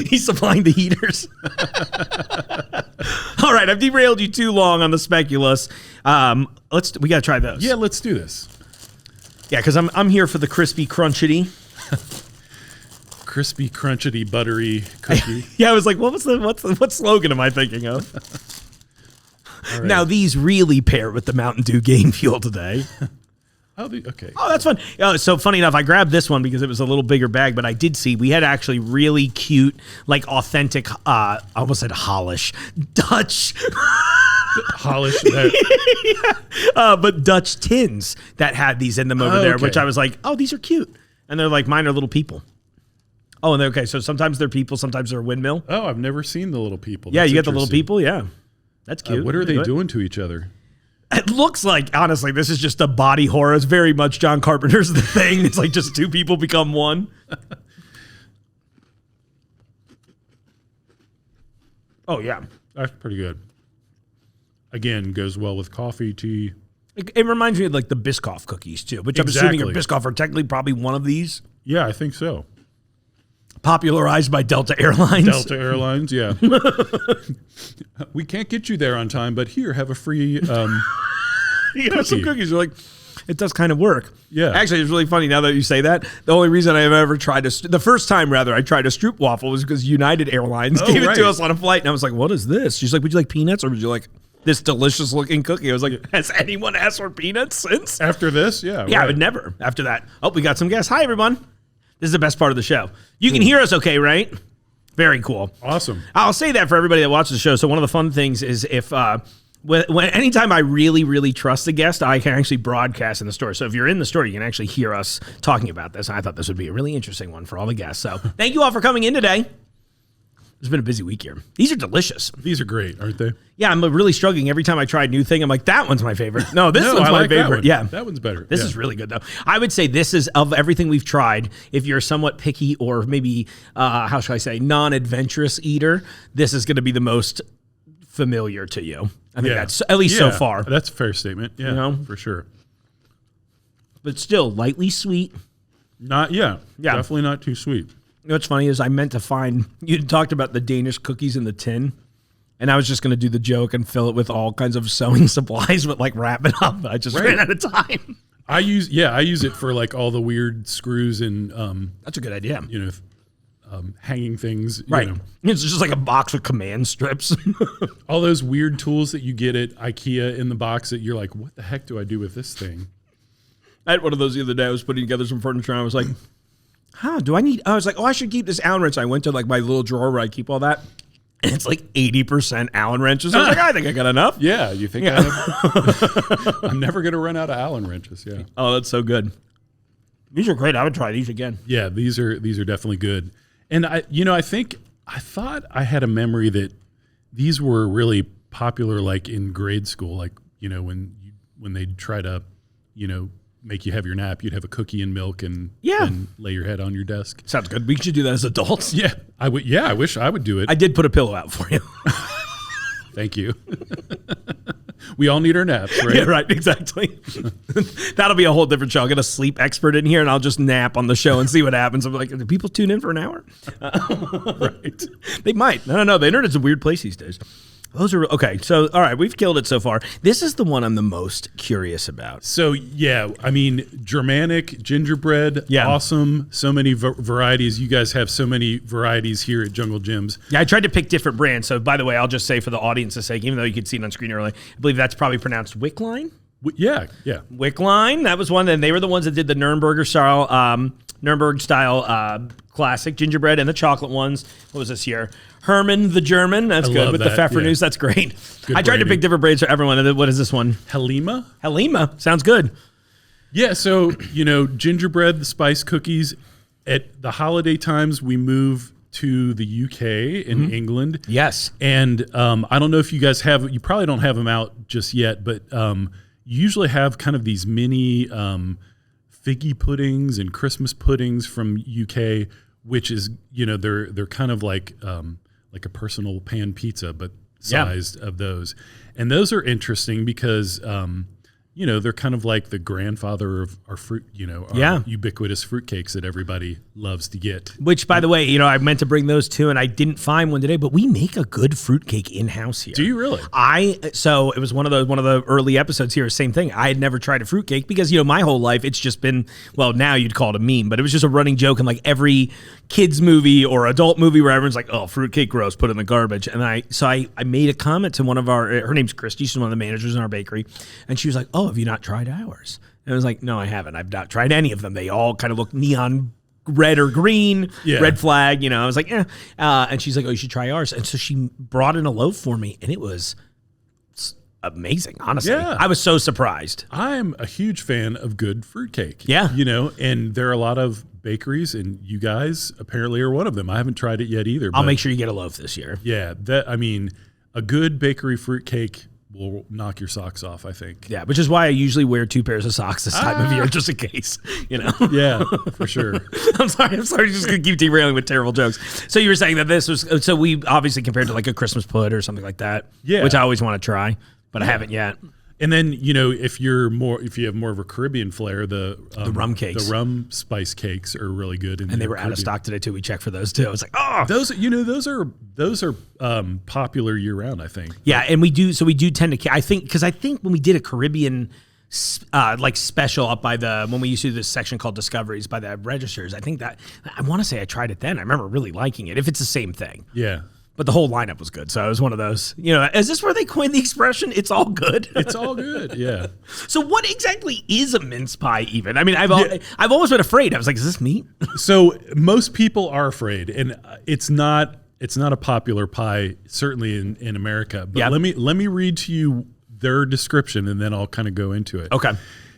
He's supplying the heaters. All right, I've derailed you too long on the speculous. We got to try those. Yeah, let's do this. Yeah, because I'm here for the crispy crunchity. Crispy, crunchity, buttery cookie. Yeah, I was like, what slogan am I thinking of? Right. Now, these really pair with the Mountain Dew Gain Fuel today. Okay. Oh, that's fun. So funny enough, I grabbed this one because it was a little bigger bag, but I did see we had actually really cute, like authentic, I almost said Hollish, Dutch. Hollish. But Dutch tins that had these in them over there, which I was like, oh, these are cute. And they're like, mine are little people. Oh, and they're okay. So sometimes they're people, sometimes they're a windmill. Oh, I've never seen the little people. Yeah, you get the little people. Yeah, that's cute. What are they doing to each other? It looks like, honestly, this is just a body horror. It's very much John Carpenter's The Thing. It's like just two people become one. Oh, yeah. That's pretty good. Again, goes well with coffee, tea. It reminds me of like the Biscoff cookies, too, which I'm assuming your Biscoff are technically probably one of these. Yeah, I think so. Popularized by Delta Airlines. Delta Airlines, yeah. We can't get you there on time, but here, have a free some cookies are like, it does kind of work. Yeah. Actually, it's really funny now that you say that. The only reason I've ever tried the first time I tried a Stroop waffle was because United Airlines gave it to us on a flight. And I was like, what is this? She's like, would you like peanuts or would you like this delicious looking cookie? I was like, has anyone asked for peanuts since? After this? Yeah. Yeah, but never after that. Oh, we got some guests. Hi, everyone. This is the best part of the show. You can hear us okay, right? Very cool. Awesome. I'll say that for everybody that watches the show. So one of the fun things is if anytime I really, really trust a guest, I can actually broadcast in the store. So if you're in the store, you can actually hear us talking about this. And I thought this would be a really interesting one for all the guests. So thank you all for coming in today. It's been a busy week here. These are delicious. These are great, aren't they? Yeah, I'm really struggling. Every time I try a new thing, I'm like, that one's my favorite. No, this one's my favorite. Yeah. That one's better. This is really good, though. I would say this is, of everything we've tried, if you're somewhat picky or maybe, how should I say, non-adventurous eater, this is going to be the most familiar to you. I think that's, at least so far. That's a fair statement. Yeah, for sure. But still, lightly sweet. Definitely not too sweet. You know what's funny is I meant to find, you talked about the Danish cookies in the tin, and I was just going to do the joke and fill it with all kinds of sewing supplies, but like wrap it up. But I just ran out of time. I use it for like all the weird screws and that's a good idea. Hanging things. Right. It's just like a box with command strips. All those weird tools that you get at IKEA in the box that you're like, what the heck do I do with this thing? I had one of those the other day. I was putting together some furniture and I was like, I was like, I should keep this Allen wrench. I went to like my little drawer where I keep all that. And it's like 80% Allen wrenches. I was like, I think I got enough. Yeah, you think I have? I'm never going to run out of Allen wrenches. Yeah. Oh, that's so good. These are great. I would try these again. Yeah, these are definitely good. And I thought I had a memory that these were really popular, like in grade school, like when they try to, make you have your nap, you'd have a cookie and milk and lay your head on your desk. Sounds good. We should do that as adults. Yeah, I would. Yeah, I wish I would do it. I did put a pillow out for you. Thank you. We all need our naps, right? Yeah, right. Exactly. That'll be a whole different show. I'll get a sleep expert in here and I'll just nap on the show and see what happens. I'm like, do people tune in for an hour? Right. They might. I don't know. The internet's a weird place these days. Those are okay. So, all right, we've killed it so far. This is the one I'm the most curious about. So, yeah, I mean, Germanic, gingerbread, awesome. So many varieties. You guys have so many varieties here at Jungle Gyms. Yeah, I tried to pick different brands. So, by the way, I'll just say for the audience's sake, even though you could see it on screen earlier, I believe that's probably pronounced Wickline. Yeah. Wickline. That was one. And they were the ones that did the Nuremberg style classic gingerbread and the chocolate ones. What was this here? Herman the German. That's good. With the Pfeffernuss. That's great. I tried to pick different brands for everyone. And what is this one? Helima. Sounds good. Yeah. So, gingerbread, the spice cookies. At the holiday times, we move to the UK in England. Yes. And I don't know if you guys you probably don't have them out just yet, but you usually have kind of these mini figgy puddings and Christmas puddings from UK, which is, they're kind of like a personal pan pizza, but sized of those. And those are interesting because, they're kind of like the grandfather of our fruit, our ubiquitous fruitcakes that everybody loves to get. Which, by the way, I meant to bring those too, and I didn't find one today, but we make a good fruitcake in-house here. Do you really? So it was one of the early episodes here, same thing. I had never tried a fruitcake because, my whole life, it's just been, well, now you'd call it a meme, but it was just a running joke in like every kids movie or adult movie where everyone's like, oh, fruitcake gross, put it in the garbage. And I made a comment to one of her name's Christy, she's one of the managers in our bakery, and she was like, oh, have you not tried ours? And I was like, no, I haven't. I've not tried any of them. They all kind of look neon red or green, red flag, I was like, and she's like, oh, you should try ours. And so she brought in a loaf for me, and it was amazing, honestly. Yeah. I was so surprised. I'm a huge fan of good fruitcake. Yeah. And there are a lot of bakeries, and you guys apparently are one of them. I haven't tried it yet either. I'll make sure you get a loaf this year. Yeah. A good bakery fruitcake will knock your socks off, I think. Yeah, which is why I usually wear 2 pairs of socks this time of year, just in case, Yeah, for sure. I'm sorry, just going to keep derailing with terrible jokes. So you were saying that this was, so we obviously compared to like a Christmas pud or something like that, which I always want to try, but I haven't yet. And then, if you have more of a Caribbean flair, the rum cakes, the rum spice cakes are really good. And they were out of stock today too. We checked for those too. I was like, oh, those are popular year round, I think. Yeah, and we do tend to. I think when we did a Caribbean like special up by when we used to do this section called Discoveries by the registers, I think that I want to say I tried it then. I remember really liking it. If it's the same thing, yeah. But the whole lineup was good. So it was one of those, is this where they coined the expression, it's all good? It's all good, yeah. So what exactly is a mince pie even? I mean, I've always been afraid. I was like, is this meat? So most people are afraid, and it's not a popular pie, certainly in America. But let me read to you their description, and then I'll kind of go into it. Okay.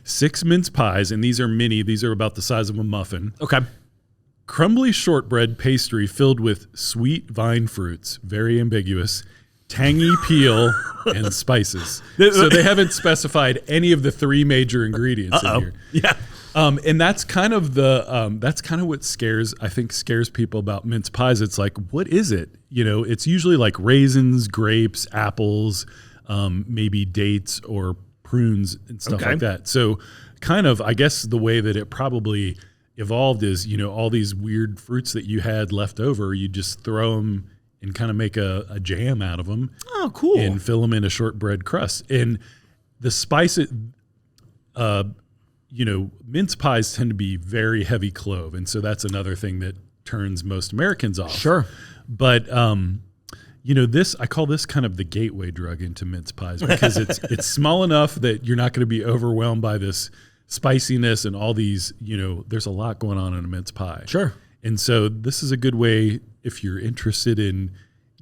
6 mince pies, and these are mini. These are about the size of a muffin. Okay. Crumbly shortbread pastry filled with sweet vine fruits, very ambiguous, tangy peel, and spices. So they haven't specified any of the 3 major ingredients in here. Yeah. And that's kind of what scares people about mince pies. It's like, what is it? It's usually like raisins, grapes, apples, maybe dates or prunes and stuff like that. So kind of, I guess the way that it probably evolved is, all these weird fruits that you had left over, you just throw them and kind of make a jam out of them. Oh, cool. And fill them in a shortbread crust. And the spices, mince pies tend to be very heavy clove. And so that's another thing that turns most Americans off. Sure. But, I call this kind of the gateway drug into mince pies because it's small enough that you're not going to be overwhelmed by this spiciness and all these, there's a lot going on in a mince pie. Sure. And so this is a good way, if you're interested in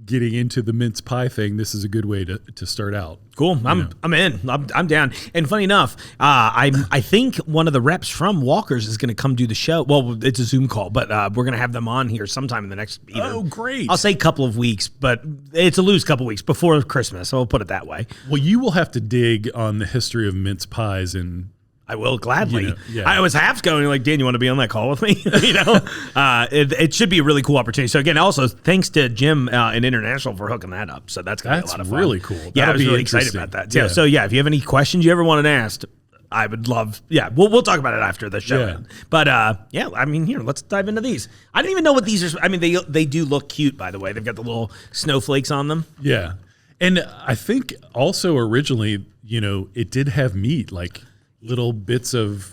getting into the mince pie thing, this is a good way to start out. Cool. I'm in. I'm down. And funny enough, I think one of the reps from Walker's is going to come do the show. Well, it's a Zoom call, but we're going to have them on here sometime in the next. Oh, great! I'll say couple of weeks, but it's a loose couple of weeks before Christmas. So we'll put it that way. Well, you will have to dig on the history of mince pies and. I will gladly. I was half going like, Dan, you want to be on that call with me? It should be a really cool opportunity. So again, also thanks to Jim in International for hooking that up. So that's going to be a lot of fun. Really cool. Yeah, I was really excited about that. Yeah. So if you have any questions you ever wanted asked, I would love. Yeah, we'll talk about it after the show. Yeah. But here, let's dive into these. I didn't even know what these are. I mean, they do look cute, by the way. They've got the little snowflakes on them. Yeah. And I think also originally, it did have meat, like little bits of,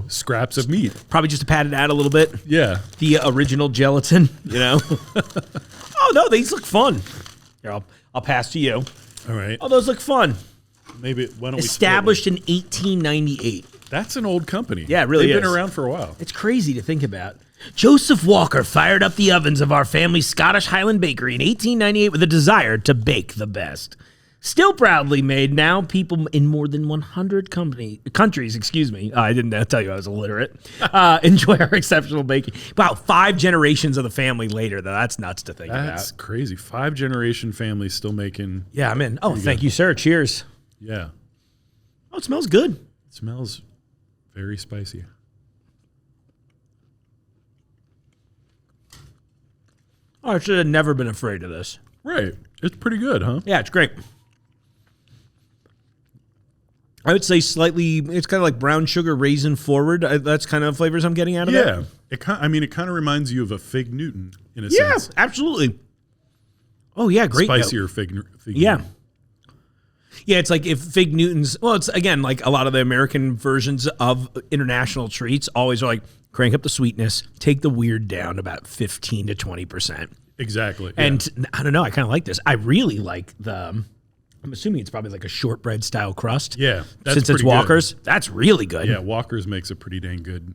scraps of meat. Probably just to pat it out a little bit. Yeah. The original gelatin, Oh, no, these look fun. Here, I'll pass to you. All right. Oh, those look fun. Maybe, why don't we Established in 1898. That's an old company. Yeah, it really They've is. been around for a while. It's crazy to think about. Joseph Walker fired up the ovens of our family's Scottish Highland Bakery in 1898 with a desire to bake the best. Still proudly made now, people in more than 100 countries, I didn't tell you I was illiterate, enjoy our exceptional baking. About 5 generations of the family later, though. That's nuts to think about. That's crazy. 5-generation families still making. Yeah, I'm in. Oh, thank you, sir. Cheers. Yeah. Oh, it smells good. It smells very spicy. Oh, I should have never been afraid of this. Right. It's pretty good, huh? Yeah, it's great. I would say it's kind of like brown sugar raisin forward. That's kind of flavors I'm getting out of it. Yeah. It kind of reminds you of a Fig Newton in a sense. Yeah, absolutely. Oh, yeah, great. Spicier Fig Yeah. Newton. Yeah, it's like if Fig Newtons, it's again like a lot of the American versions of international treats always are like crank up the sweetness, take the weird down about 15 to 20%. Exactly. Yeah. And I don't know, I kind of like this. I really like I'm assuming it's probably like a shortbread style crust. Yeah. That's since it's pretty Walker's, that's really good. Yeah, Walker's makes a pretty dang good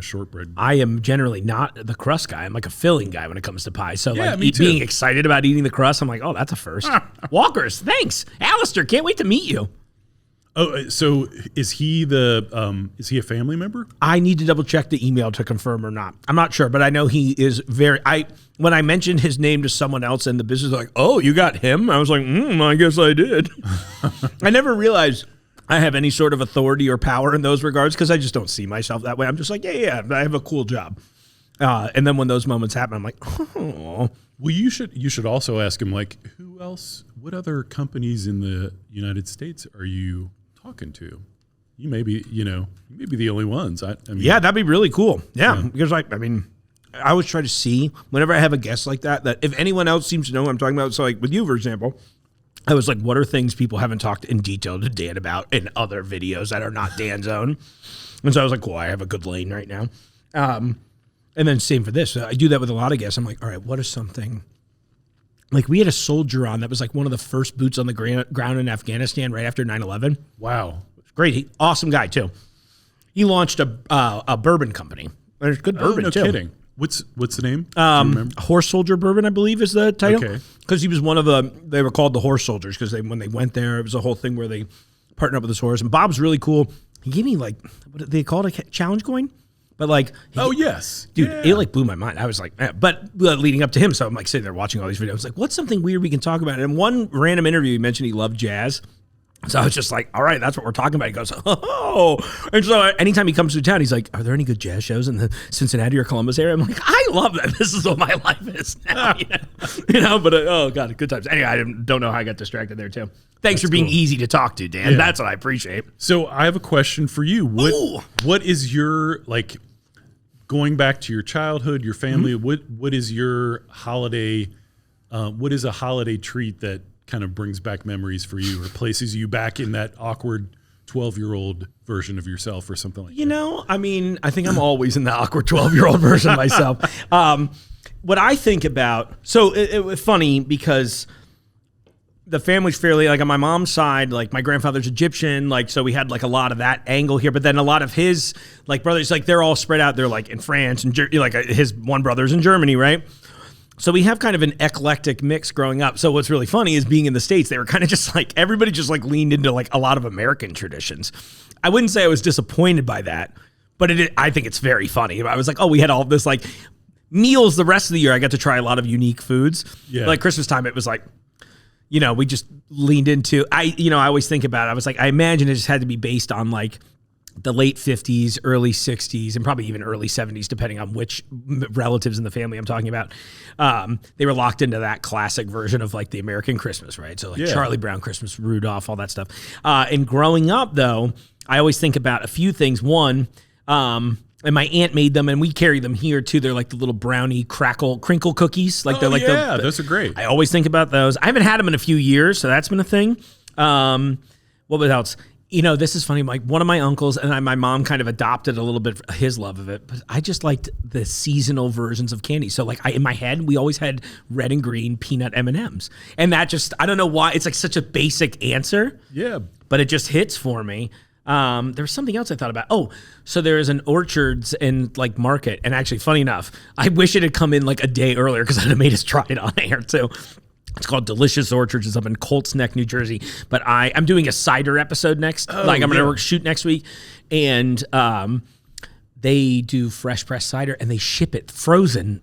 shortbread. I am generally not the crust guy. I'm like a filling guy when it comes to pie. So Yeah, like me too. being excited about eating the crust, I'm like, oh, that's a first. Walker's, thanks. Alistair, can't wait to meet you. Oh, so is he a family member? I need to double check the email to confirm or not. I'm not sure, but I know he is when I mentioned his name to someone else in the business, like, oh, you got him? I was like, I guess I did. I never realized I have any sort of authority or power in those regards because I just don't see myself that way. I'm just like, yeah, I have a cool job. And then when those moments happen, I'm like, oh. Well, you should also ask him, like, who else, what other companies in the United States are you talking to? You may be the only ones. I mean, yeah, that'd be really cool. Yeah. Because I always try to see whenever I have a guest like that if anyone else seems to know what I'm talking about. So like with you, for example, I was like, what are things people haven't talked in detail to Dan about in other videos that are not Dan's own? And so I was like, cool, I have a good lane right now. And then same for this. I do that with a lot of guests. I'm like, all right, what is something? Like we had a soldier on that was like one of the first boots on the ground in Afghanistan right after 9/11. Wow. Great. Awesome guy too. He launched a bourbon company. There's good bourbon no too. Kidding. What's the name? Do you remember? Horse Soldier Bourbon, I believe, is the title. Okay. Because he was they were called the Horse Soldiers because when they went there, it was a whole thing where they partnered up with this horse. And Bob's really cool. He gave me like, what did they call it, a challenge coin? But like, Yes. Dude, Yeah. it like blew my mind. I was like, but leading up to him, so I'm like sitting there watching all these videos. I was like, what's something weird we can talk about? And in one random interview, he mentioned he loved jazz. So I was just like, all right, that's what we're talking about. He goes, oh. And so anytime he comes to town, he's like, are there any good jazz shows in the Cincinnati or Columbus area? I'm like, I love that. This is what my life is now. But oh, God, good times. Anyway, I don't know how I got distracted there, too. Thanks for being easy to talk to, Dan. Yeah. That's what I appreciate. So I have a question for you. What is your, like, going back to your childhood, your family, what is your holiday, what is a holiday treat that kind of brings back memories for you or places you back in that awkward 12-year-old version of yourself or something like that? I think I'm always in the awkward 12-year-old version of myself. What I think about, so it was funny because the family's fairly, like on my mom's side, like my grandfather's Egyptian, like, so we had like a lot of that angle here, but then a lot of his like brothers, like they're all spread out. They're like in France and like his one brother's in Germany, right? So we have kind of an eclectic mix growing up. So what's really funny is being in the States, they were kind of just like, everybody just like leaned into like a lot of American traditions. I wouldn't say I was disappointed by that, but I think it's very funny. I was like, oh, we had all this like meals the rest of the year. I got to try a lot of unique foods. Yeah. Like Christmas time, it was like, we just leaned into, I always think about it. I was like, I imagine it just had to be based on like the late 50s, early 60s, and probably even early 70s, depending on which relatives in the family I'm talking about. They were locked into that classic version of like the American Christmas, right? So like Charlie Brown Christmas, Rudolph, all that stuff. And growing up though, I always think about a few things. One, And my aunt made them, and we carry them here too. They're like the little brownie crinkle cookies. Like they're like those are great. I always think about those. I haven't had them in a few years, so that's been a thing. What else? This is funny. Like one of my uncles and my mom kind of adopted a little bit of his love of it, but I just liked the seasonal versions of candy. So like in my head, we always had red and green peanut M&Ms, and that just I don't know why it's like such a basic answer. Yeah, but it just hits for me. There was something else I thought about. Oh, so there is an Orchards in like Market, and actually, funny enough, I wish it had come in like a day earlier because I'd have made us try it on air too. It's called Delicious Orchards. It's up in Colts Neck, New Jersey. But I'm doing a cider episode next. I'm going to shoot next week, and they do fresh pressed cider and they ship it frozen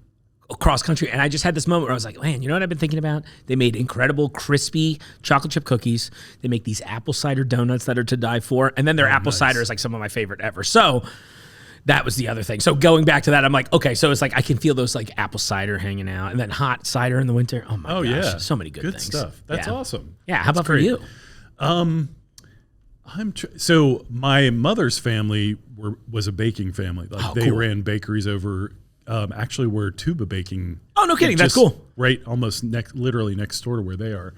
across country. And I just had this moment where I was like, man, you know what I've been thinking about? They made incredible crispy chocolate chip cookies. They make these apple cider donuts that are to die for. And then their apple cider is like some of my favorite ever. So that was the other thing. So going back to that, I'm like, okay, so it's like I can feel those like apple cider hanging out and then hot cider in the winter. Oh my gosh. Yeah. So many good things. Stuff. That's awesome. Yeah. How about for you? So my mother's family was a baking family. Like they ran bakeries over actually where Tuba Baking. Oh, no kidding. That's cool. Right. Almost literally next door to where they are.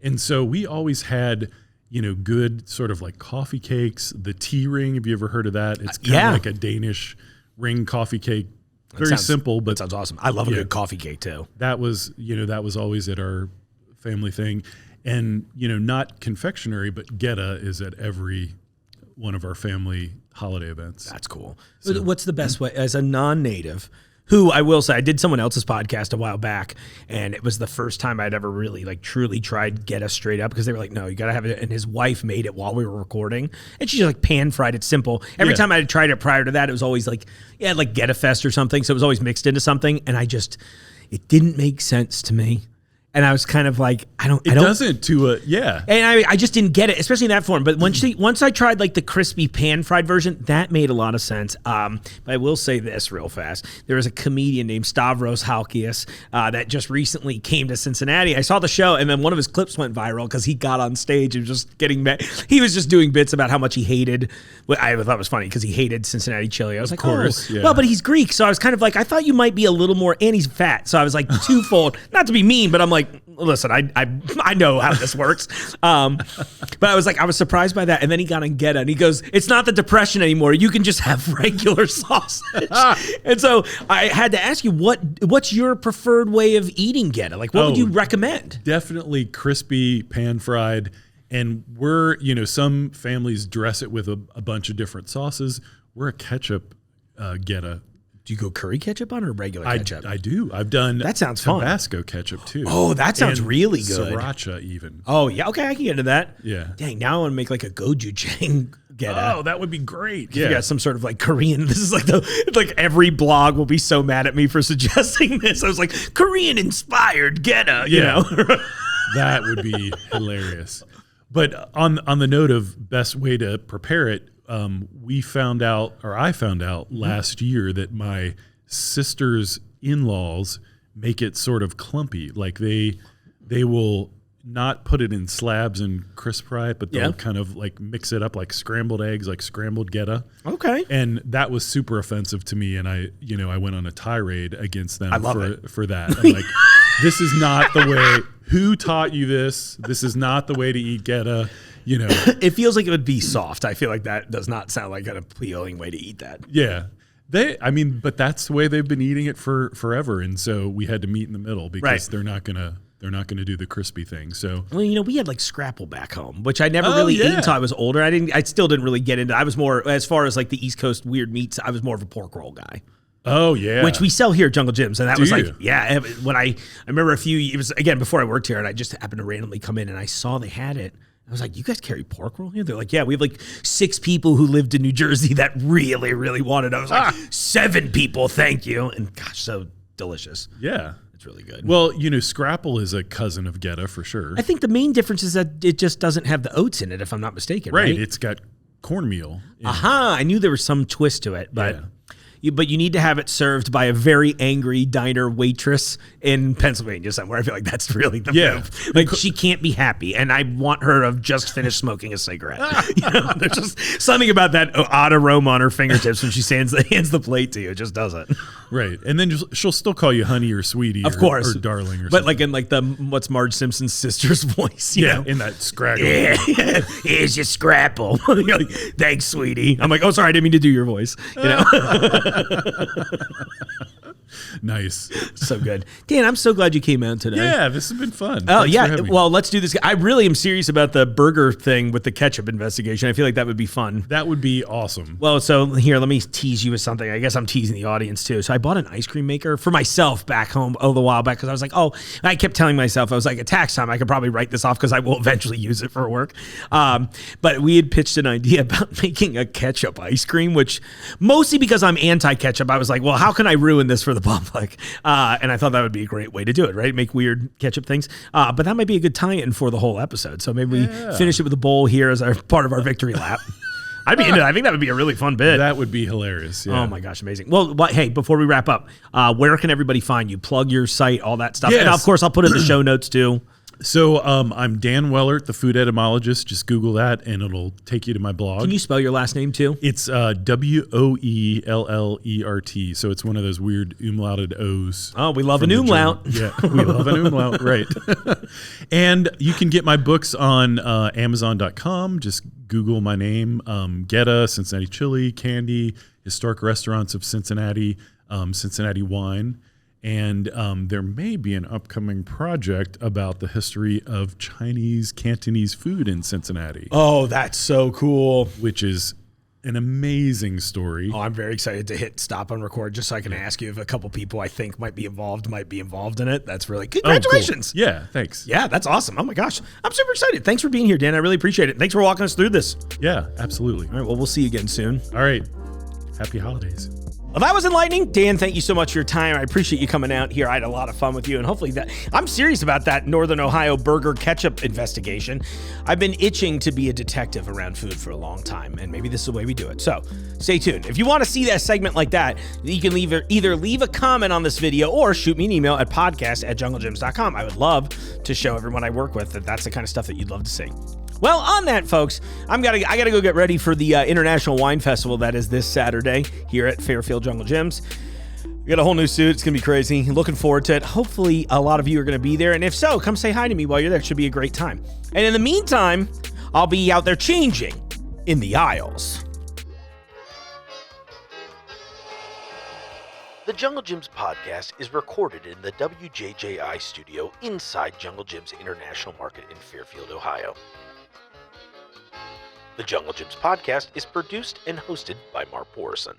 And so we always had, good sort of like coffee cakes, the tea ring. Have you ever heard of that? It's kind of like a Danish ring coffee cake. Very simple, but that sounds awesome. I love a good coffee cake too. That was always at our family thing. And, not confectionery, but Geta is at every one of our family holiday events. That's cool. So, what's the best way, as a non-native, who I will say, I did someone else's podcast a while back, and it was the first time I'd ever really like truly tried Geta straight up, because they were like, no, you got to have it. And his wife made it while we were recording, and she just like pan fried it simple. Every time I had tried it prior to that, it was always like, like Geta Fest or something. So it was always mixed into something. And it didn't make sense to me. And I was kind of like, And I just didn't get it, especially in that form. But once I tried like the crispy pan-fried version, that made a lot of sense. But I will say this real fast. There was a comedian named Stavros Halkias that just recently came to Cincinnati. I saw the show, and then one of his clips went viral because he got on stage and was just getting mad. He was just doing bits about how much he hated. What I thought was funny because he hated Cincinnati chili. I was like, well, but he's Greek. So I was kind of like, I thought you might be a little more, and he's fat. So I was like twofold, not to be mean, but I'm like, listen, I know how this works. But I was surprised by that. And then he got on Geta and he goes, it's not the Depression anymore. You can just have regular sausage. And so I had to ask you, what's your preferred way of eating Geta? Like, what would you recommend? Definitely crispy, pan fried. And some families dress it with a bunch of different sauces. We're a ketchup Geta. Do you go curry ketchup on or regular ketchup? I do. I've done that sounds fun. Tabasco ketchup too. Oh, that sounds really good. Sriracha even. Oh yeah, okay, I can get into that. Yeah. Dang, now I want to make like a gochujang Geta. Oh, that would be great. Yeah. You got some sort of like Korean. This is like every blog will be so mad at me for suggesting this. I was like, Korean inspired Geta. You know, that would be hilarious. But on the note of best way to prepare it. I found out last year that my sister's in-laws make it sort of clumpy. Like they will not put it in slabs and crisp fry it, but they'll kind of like mix it up like scrambled eggs, like scrambled Geta. Okay. And that was super offensive to me. And I went on a tirade against them for that. I'm like, this is not the way. Who taught you this? This is not the way to eat Geta. It feels like it would be soft. I feel like that does not sound like an appealing way to eat that. Yeah. But that's the way they've been eating it for forever. And so we had to meet in the middle because they're not going to do the crispy thing. So, we had like scrapple back home, which I never really ate until I was older. I still didn't really get into. I was more, as far as like the East Coast weird meats, I was more of a pork roll guy. Oh yeah, which we sell here at Jungle Jim's, and that was like, when I remember it was again before I worked here, and I just happened to randomly come in and I saw they had it. I was like, you guys carry pork roll here? They're like, yeah, we have like 6 people who lived in New Jersey that really, really wanted it. I was like, 7 people, thank you. And gosh, so delicious. Yeah. It's really good. Well, scrapple is a cousin of Geta for sure. I think the main difference is that it just doesn't have the oats in it, if I'm not mistaken. Right. It's got cornmeal. I knew there was some twist to it, but but you need to have it served by a very angry diner waitress in Pennsylvania somewhere. I feel like that's really the move. Like, she can't be happy, and I want her to have just finished smoking a cigarette. There's just something about that odd aroma on her fingertips when she hands the plate to you. It just doesn't. Right, and then she'll still call you honey or sweetie, of course, or darling, or but something. like in like the what's Marge Simpson's sister's voice, you know? In that scraggle. Yeah, here's your scrapple. You're like, thanks, sweetie. I'm like, oh, sorry, I didn't mean to do your voice. You know. Nice. So good. Dan, I'm so glad you came out today. Yeah, this has been fun. Oh, Thanks for yeah. having me. Well, let's do this. I really am serious about the burger thing with the ketchup investigation. I feel like that would be fun. That would be awesome. Well, so here, let me tease you with something. I guess I'm teasing the audience too. So I bought an ice cream maker for myself back home a while back because I was like, I kept telling myself, I was like, at tax time, I could probably write this off because I will eventually use it for work. But we had pitched an idea about making a ketchup ice cream, which mostly because I'm anti-ketchup, I was like, well, how can I ruin this for the public? And I thought that would be a great way to do it, right? Make weird ketchup things. But that might be a good tie-in for the whole episode. So maybe we finish it with a bowl here as our part of our victory lap. I'd be into that. I think that would be a really fun bit. That would be hilarious. Yeah. Oh my gosh, amazing. Well, hey, before we wrap up, where can everybody find you? Plug your site, all that stuff. Yes. And of course, I'll put it in the show notes too. So I'm Dan Woellert, the food etymologist. Just Google that and it'll take you to my blog. Can you spell your last name too? It's Woellert. So it's one of those weird umlauted O's. Oh, we love an from the umlaut. German. Yeah, we love an umlaut, right. And you can get my books on Amazon.com. Just Google my name, Geta, Cincinnati Chili, Candy, Historic Restaurants of Cincinnati, Cincinnati Wine. And there may be an upcoming project about the history of Chinese Cantonese food in Cincinnati. Oh, that's so cool. Which is an amazing story. Oh, I'm very excited to hit stop on record just so I can ask you if a couple people I think might be involved in it. That's really congratulations. Cool. Yeah, thanks. Yeah, that's awesome. Oh my gosh. I'm super excited. Thanks for being here, Dan. I really appreciate it. Thanks for walking us through this. Yeah, absolutely. All right, well, we'll see you again soon. All right. Happy holidays. Well, that was enlightening. Dan, thank you so much for your time. I appreciate you coming out here. I had a lot of fun with you, and hopefully I'm serious about that Northern Ohio burger ketchup investigation. I've been itching to be a detective around food for a long time, and maybe this is the way we do it. So stay tuned. If you want to see that segment like that, you can either leave a comment on this video or shoot me an email at podcast@junglegyms.com. I would love to show everyone I work with that that's the kind of stuff that you'd love to see. Well, on that, folks, I gotta go get ready for the International Wine Festival that is this Saturday here at Fairfield Jungle Gyms. We got a whole new suit. It's gonna be crazy. Looking forward to it. Hopefully, a lot of you are gonna be there, and if so, come say hi to me while you're there. It should be a great time. And in the meantime, I'll be out there changing in the aisles. The Jungle Gyms podcast is recorded in the WJJI studio inside Jungle Gyms International Market in Fairfield, Ohio. The Jungle Gyms podcast is produced and hosted by Mark Borison.